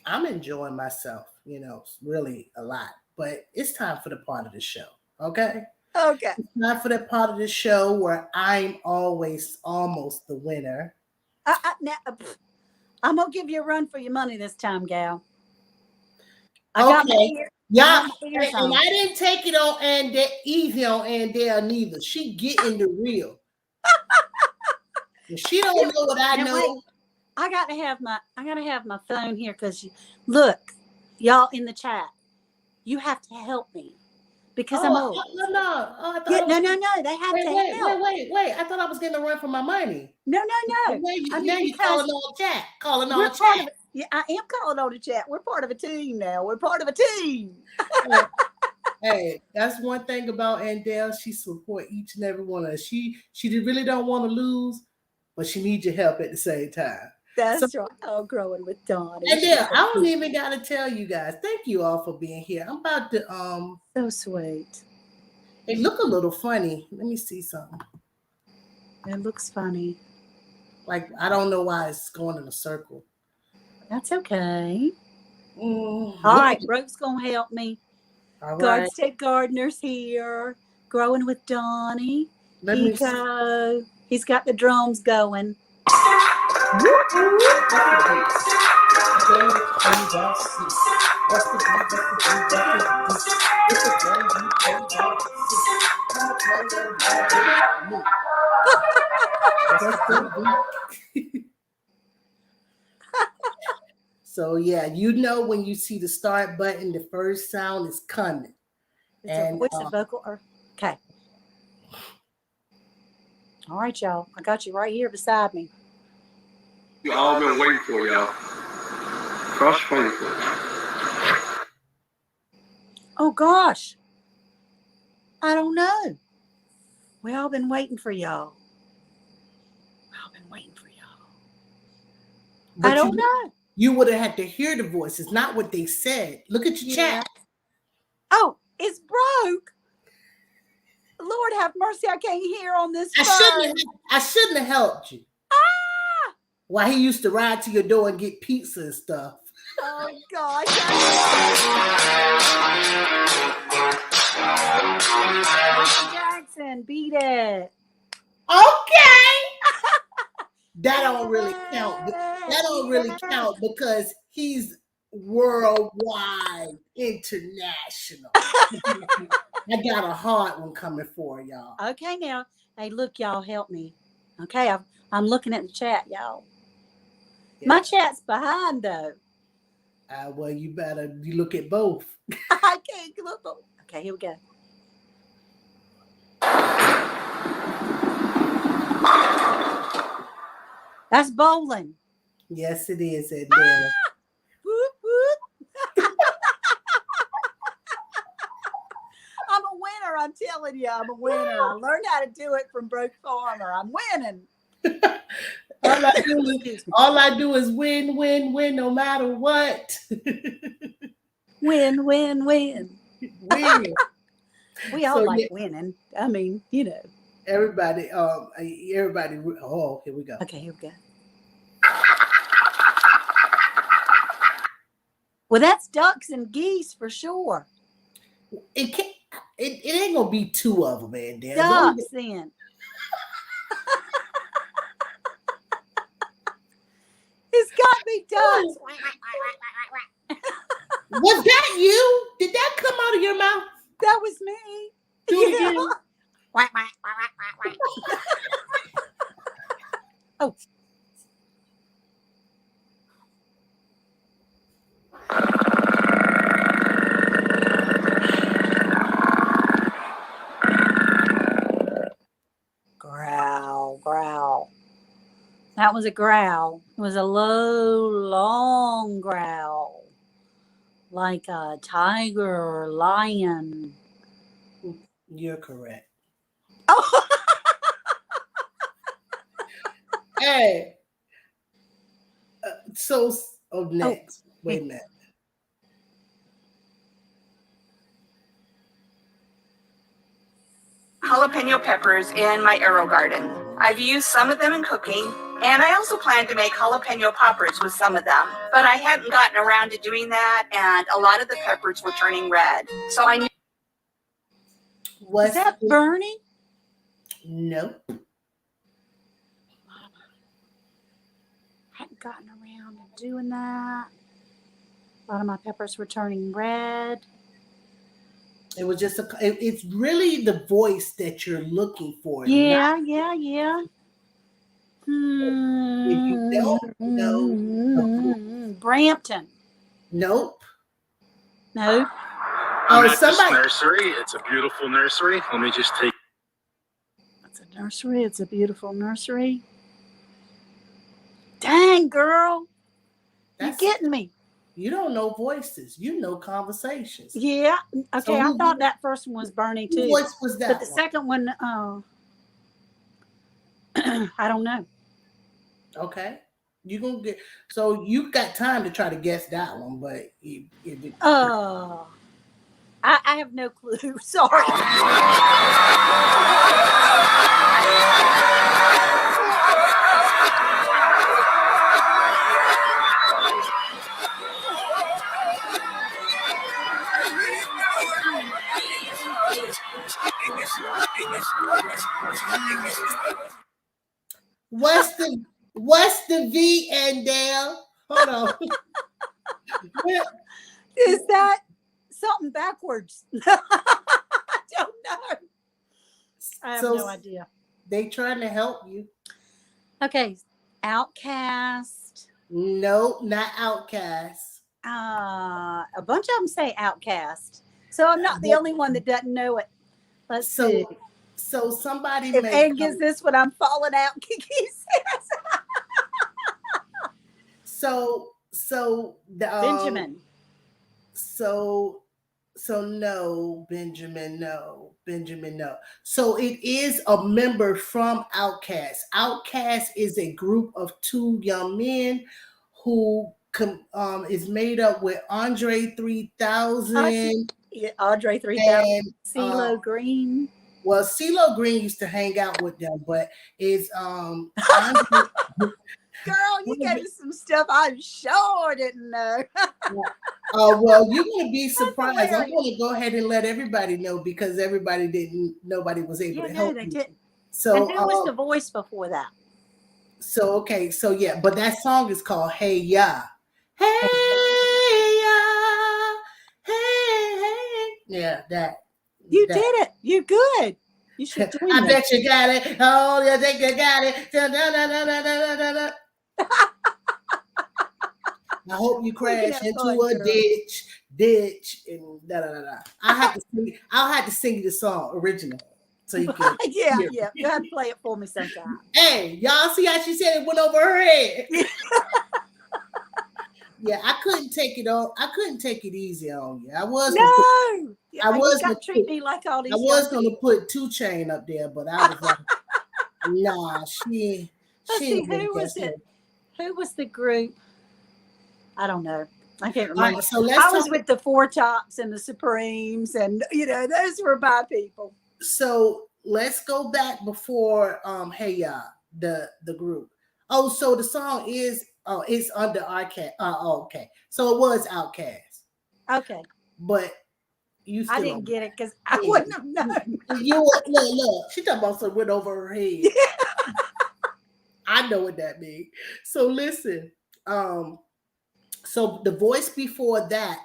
I'm enjoying myself, you know, really a lot. But it's time for the part of the show, okay? Okay. It's time for that part of the show where I'm always almost the winner. Now, I'm going to give you a run for your money this time, gal. Yeah, and I didn't take it on easy on Andale neither. She getting the real. She don't know what I know. I gotta have my phone here because look, y'all in the chat, you have to help me because I'm old. No. No. They have to help. Wait. I thought I was getting a run for my money. No. Now you're calling on chat. Calling on chat. Yeah, I am calling on the chat. We're part of a team now. We're part of a team. Hey, that's one thing about Andale. She support each and every one of us. She really don't want to lose, but she needs your help at the same time. That's right. Oh, growing with Dawn. Andale, I don't even got to tell you guys. Thank you all for being here. I'm about to So sweet. It look a little funny. Let me see something. It looks funny. Like I don't know why it's going in a circle. That's okay. All right, Brooke's gonna help me. All right. State Gardener's here. Growing with Donnie. He's got the drums going. So yeah, you know when you see the start button, the first sound is coming. It's a voice and vocal. Okay. All right, y'all. I got you right here beside me. We all been waiting for y'all. Cross your fingers. Oh gosh. I don't know. We all been waiting for y'all. We all been waiting for y'all. But I don't know. You would have had to hear the voices, not what they said. Look at your chat. Oh, it's broke. Lord have mercy, I can't hear on this phone. I shouldn't have helped you. Ah! Why he used to ride to your door and get pizza and stuff. Oh gosh. Michael Jackson, beat it. Okay. That don't really count. That don't really count because he's worldwide, international. I got a hard one coming for y'all. Okay, now, hey, look, y'all, help me. Okay, I'm looking at the chat, y'all. Yeah. My chat's behind though. Well, you look at both. I can't look. Okay, here we go. That's bowling. Yes, it is. And whoop, whoop. I'm a winner. I'm telling you, I'm a winner. I learned how to do it from Broke Farmer. I'm winning. All I do is win, win, win, no matter what. Win, win, win. Win. We all like winning. I mean, you know. Everybody. Oh, here we go. Okay, here we go. Well, that's ducks and geese for sure. It ain't gonna be two of them, man. Ducks then. It's got to be ducks. Was that you? Did that come out of your mouth? That was me. Do it again. Oh. Growl, growl. That was a growl. It was a low, long growl. Like a tiger or lion. You're correct. Oh. Hey. Next. Wait a minute. Jalapeno peppers in my arrow garden. I've used some of them in cooking, and I also plan to make jalapeno poppers with some of them, but I hadn't gotten around to doing that, and a lot of the peppers were turning red. So I knew. Was that burning? Nope. I hadn't gotten around to doing that. A lot of my peppers were turning red. It was just it's really the voice that you're looking for. Yeah. If you don't know. Brampton. Nope. Nope. I'm at this nursery. It's a beautiful nursery. Let me just take. It's a nursery. It's a beautiful nursery. Dang, girl. You're getting me. You don't know voices. You know conversations. Yeah. Okay. So I thought that first one was Bernie too. What voice was that? But the second one, I don't know. Okay. You gonna get so you got time to try to guess that one, but you did. I have no clue. Sorry. What's the V and Dale? Hold on. Is that something backwards? I don't know. I have no idea. They trying to help you. Okay, Outcast. No, not Outcast. A bunch of them say Outcast, so I'm not the only one that doesn't know it. Let's see. So somebody if Egg is this when I'm falling out, Kiki says. So the Benjamin. So no, Benjamin, no. So it is a member from Outkast. Outkast is a group of two young men who is made up with Andre 3000. Andre 3000. CeeLo Green. Well, CeeLo Green used to hang out with them, but it's Andre. Girl, you gave me some stuff I sure didn't know. Well, you're gonna be surprised. I'm gonna go ahead and let everybody know because nobody was able to help you. Didn't. So and who was the voice before that? So okay, so yeah, but that song is called Hey Ya. Hey Ya. Hey. Yeah, that. You did it. You're good. You should do it. I bet you got it. Oh, you think you got it. I hope you crash into a ditch, and da da da da. I'll have to sing you the song original, so you can. yeah. You have to play it for me sometime. Hey, y'all see how she said it went over her head? Yeah, I couldn't take it on. I couldn't take it easy on you. I was gonna treat me like all these. I was gonna put 2 Chainz up there, but I was like, nah, she. Who was it? Who was the group? I don't know. I can't remember. Right, so I was with the Four Tops and the Supremes, and those were my people. So let's go back before Hey Ya, the group. Oh, so the song is it's under Outkast. Okay. So it was Outkast. Okay. But you still I didn't get it because I wouldn't have known. Look. She talking about something went over her head. I know what that means. So listen, so the voice before that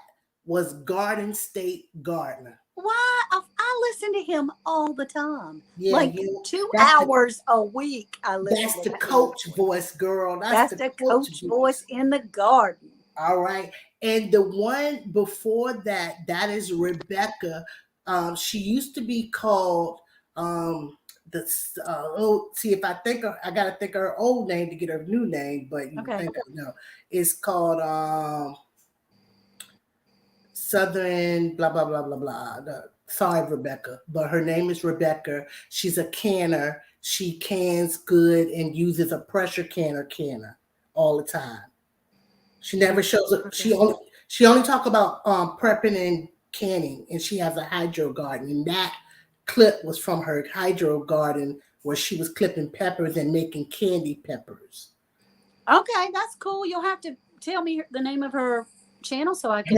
was Garden State Gardner. Why? I listen to him all the time. Yeah, like 2 hours a week. I listen. That's the coach voice, girl. That's the coach voice in the garden. All right. And the one before that is Rebecca. She used to be called see if I think I gotta think of her old name to get her new name, but you think I know. It's called Southern blah blah blah blah blah. Sorry, Rebecca, but her name is Rebecca. She's a canner. She cans good and uses a pressure canner all the time. She never shows up. She only talk about prepping and canning, and she has a hydro garden. And that clip was from her hydro garden where she was clipping peppers and making candy peppers. Okay, that's cool. You'll have to tell me the name of her channel so I can.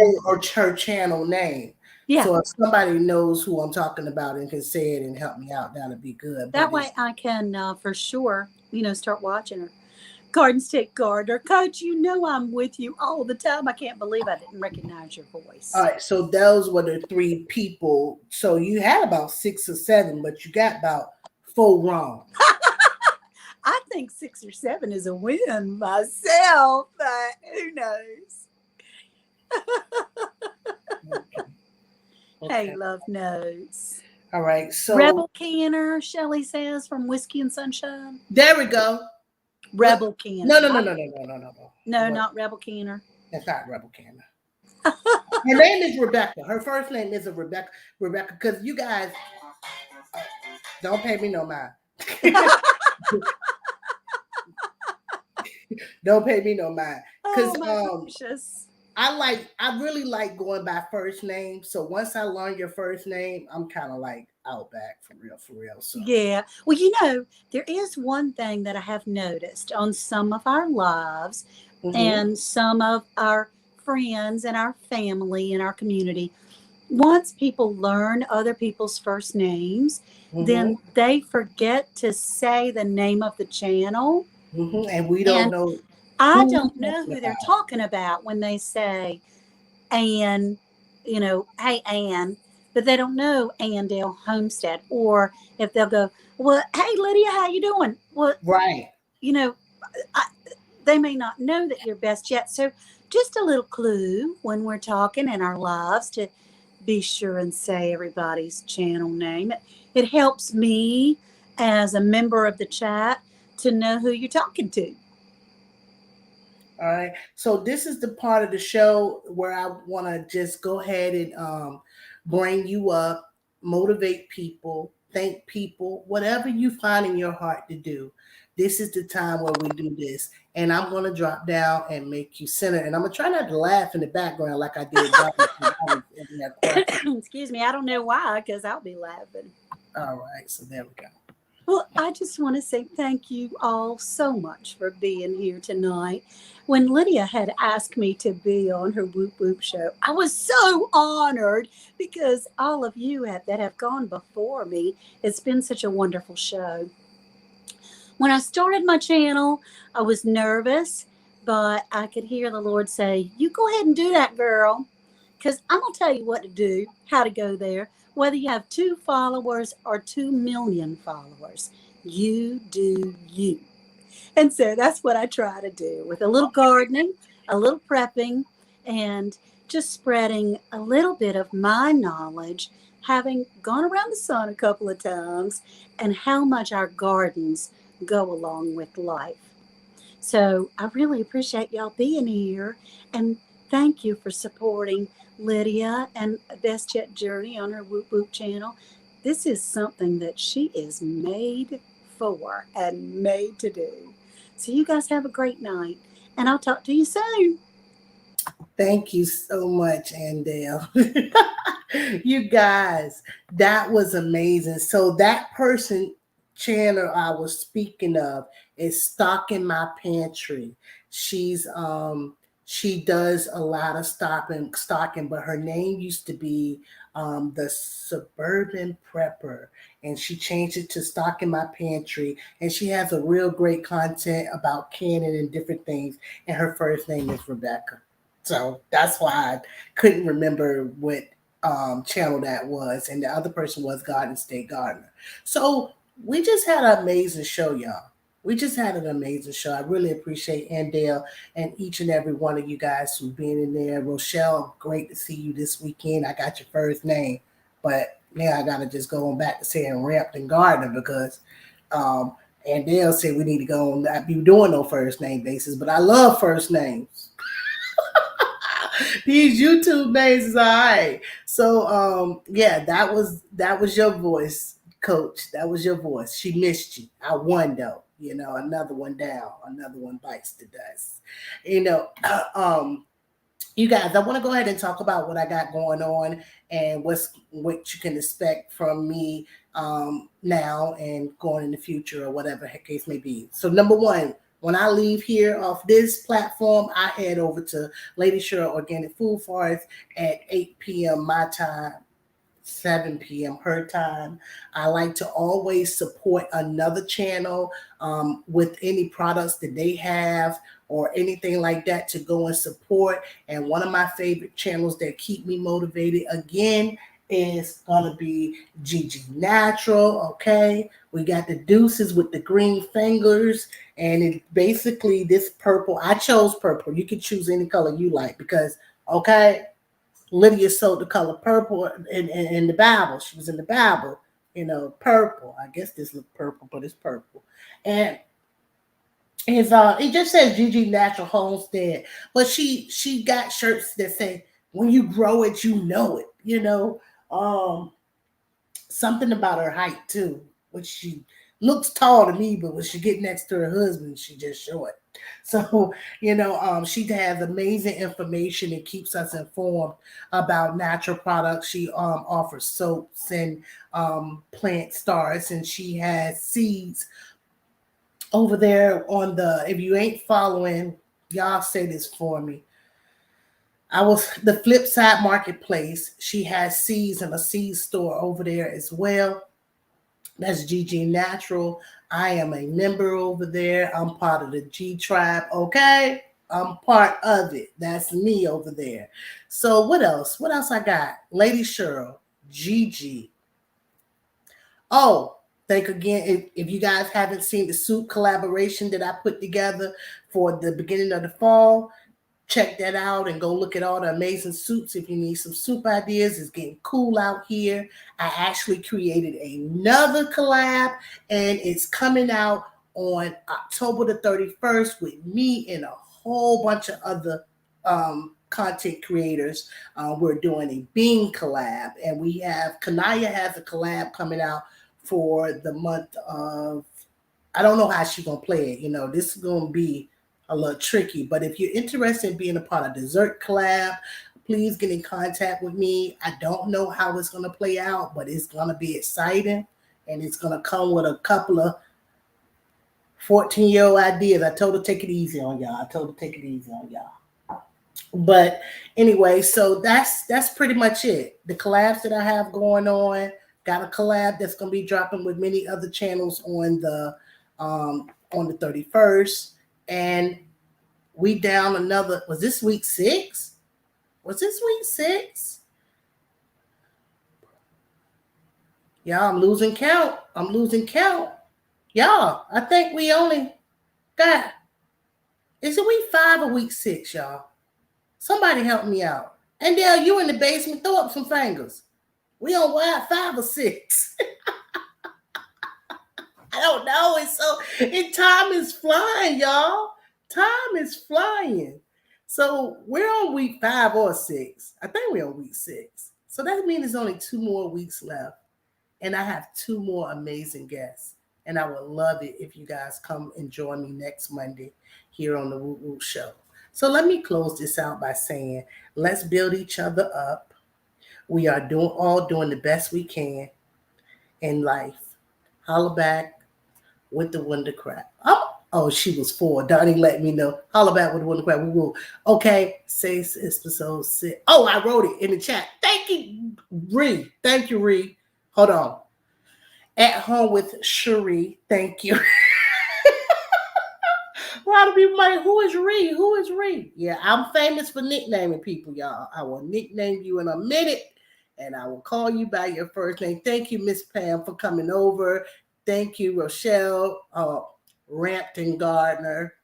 Her channel name. Yeah. So if somebody knows who I'm talking about and can say it and help me out, that'd be good. That way I can for sure, start watching her. Garden State Gardner. Coach, I'm with you all the time. I can't believe I didn't recognize your voice. All right, so those were the 3 people. So you had about 6 or 7, but you got about 4 wrong. I think 6 or 7 is a win myself, but who knows? Okay. Hey, love knows. All right, so Rebel Canner, Shelly says from Whiskey and Sunshine. There we go. Rebel Canner. No. No, not Rebel Canner. That's not Rebel Canner. Her name is Rebecca. Her first name is Rebecca, because you guys don't pay me no mind. Don't pay me no mind. Because I really like going by first name. So once I learn your first name, I'm kind of like out back for real. So yeah. Well, there is one thing that I have noticed on some of our lives and some of our friends and our family and our community. Once people learn other people's first names, then they forget to say the name of the channel. And we don't know. I don't know who they're talking about when they say, Ann, hey, Ann, but they don't know Andale Homestead. Or if they'll go, well, hey, Lydia, how you doing? Well, right. They may not know that you're Bestyet. So just a little clue when we're talking in our lives to be sure and say everybody's channel name. It helps me as a member of the chat to know who you're talking to. All right. So this is the part of the show where I want to just go ahead and bring you up, motivate people, thank people, whatever you find in your heart to do. This is the time where we do this. And I'm going to drop down and make you center. And I'm going to try not to laugh in the background like I did. Excuse me. I don't know why, because I'll be laughing. All right. So there we go. Well, I just want to say thank you all so much for being here tonight. When Lydia had asked me to be on her Woop Woop show, I was so honored because all of you that have gone before me, it's been such a wonderful show. When I started my channel, I was nervous, but I could hear the Lord say, you go ahead and do that, girl, because I'm going to tell you what to do, how to go there. Whether you have 2 followers or 2 million followers, you do you. And so that's what I try to do with a little gardening, a little prepping, and just spreading a little bit of my knowledge, having gone around the sun a couple of times, and how much our gardens go along with life. So I really appreciate y'all being here, and thank you for supporting Lydia and Bestyet Journey on her Woop Woop channel. This is something that she is made for and made to do. So you guys have a great night, and I'll talk to you soon. Thank you so much, Andale. You guys, that was amazing. So that person channel I was speaking of is Stocking My Pantry. She does a lot of stocking, but her name used to be the Suburban Prepper, and she changed it to Stocking My Pantry, and she has a real great content about canning and different things, and her first name is Rebecca. So that's why I couldn't remember what channel that was, and the other person was Garden State Gardener. So we just had an amazing show, y'all. We just had an amazing show. I really appreciate Andale and each and every one of you guys for being in there. Rochelle, great to see you this weekend. I got your first name, but now I got to just go on back to saying Rampton Gardner because Andale said we need to go on, not be doing no first name basis, but I love first names. These YouTube names is all right. So yeah, that was your voice, Coach. That was your voice. She missed you. I won though. Another one down, another one bites the dust. You guys, I want to go ahead and talk about what I got going on and what you can expect from me now and going in the future or whatever the case may be. So number one, when I leave here off this platform, I head over to Lady Cheryl Organic Food Forest at 8 p.m. my time, 7 p.m. her time. I like to always support another channel with any products that they have or anything like that to go and support. And one of my favorite channels that keep me motivated again is gonna be Gigi Natural. Okay, we got the deuces with the green fingers, and it basically this purple. I chose purple. You can choose any color you like because Lydia sold the color purple in the Bible. She was in the Bible, purple. I guess this looks purple, but it's purple. And it just says Gigi Natural Homestead, but she got shirts that say when you grow it, you know it. Something about her height too, which she looks tall to me, but when she get next to her husband, she just short. So, she has amazing information and keeps us informed about natural products. She offers soaps and plant starts, and she has seeds over there on if you ain't following, y'all say this for me. The Flip Side Marketplace. She has seeds in a seed store over there as well. That's Gigi Natural. I am a member over there. I'm part of the G Tribe. Okay. I'm part of it. That's me over there. So what else? What else I got? Lady Cheryl, Gigi. Oh, thank again. If you guys haven't seen the soup collaboration that I put together for the beginning of the fall, check that out and go look at all the amazing soups. If you need some soup ideas, it's getting cool out here. I actually created another collab, and it's coming out on October the 31st with me and a whole bunch of other content creators. We're doing a bean collab, and we have Kanaya has a collab coming out for the month of, I don't know how she's gonna play it. You know, this is gonna be a little tricky, but if you're interested in being a part of dessert collab, please get in contact with me. I don't know how it's gonna play out, but it's gonna be exciting, and it's gonna come with a couple of 14-year-old ideas. I told her take it easy on y'all. But anyway, so that's pretty much it. The collabs that I have going on. Got a collab that's gonna be dropping with many other channels on the 31st, and we down another. Was this week 6? Y'all, I'm losing count. Y'all, I think we only got. Is it week 5 or week 6, y'all? Somebody help me out. And Dale, you in the basement? Throw up some fingers. We on 5 or 6. I don't know. Time is flying, y'all. Time is flying. So we're on week 5 or 6. I think we're on week 6. So that means there's only 2 more weeks left. And I have 2 more amazing guests. And I would love it if you guys come and join me next Monday here on the Woop Woop Show. So let me close this out by saying, let's build each other up. We are all doing the best we can in life. Holla back with the Wonder Crap. Oh, she was 4. Donnie let me know. Holla back with the Wonder Crap. We will. Okay, 6 episode 6. Oh, I wrote it in the chat. Thank you, Ree. Hold on. At home with Cherie. Thank you. A lot of people like, who is Ree? Yeah, I'm famous for nicknaming people, y'all. I will nickname you in a minute, and I will call you by your first name. Thank you, Miss Pam, for coming over. Thank you, Rochelle, Rampton Gardner.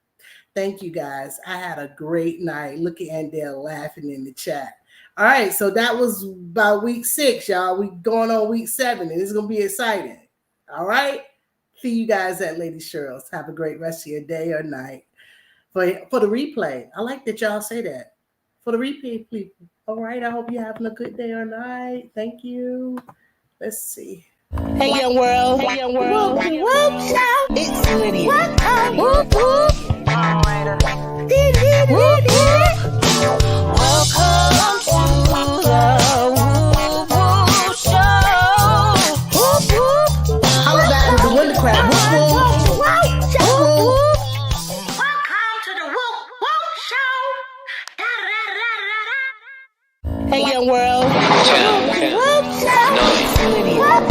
Thank you, guys. I had a great night. Look at Andale laughing in the chat. All right, so that was about week 6, y'all. We going on week 7, and it's going to be exciting. All right? See you guys at Lady Cheryl's. Have a great rest of your day or night. For the replay, I like that y'all say that. For the replay, people. All right, I hope you're having a good day or night. Thank you. Let's see. Hey, young world. Whoop, whoop, shout. It's Lydia. What up? Whoop, whoop. Whoop, whoop. Welcome to the Woop Woop Show. Whoop, whoop. Holla back with the Wonder Crap. Whoop, whoop. Welcome to the Woop Woop Show. Hey, young world. Channel.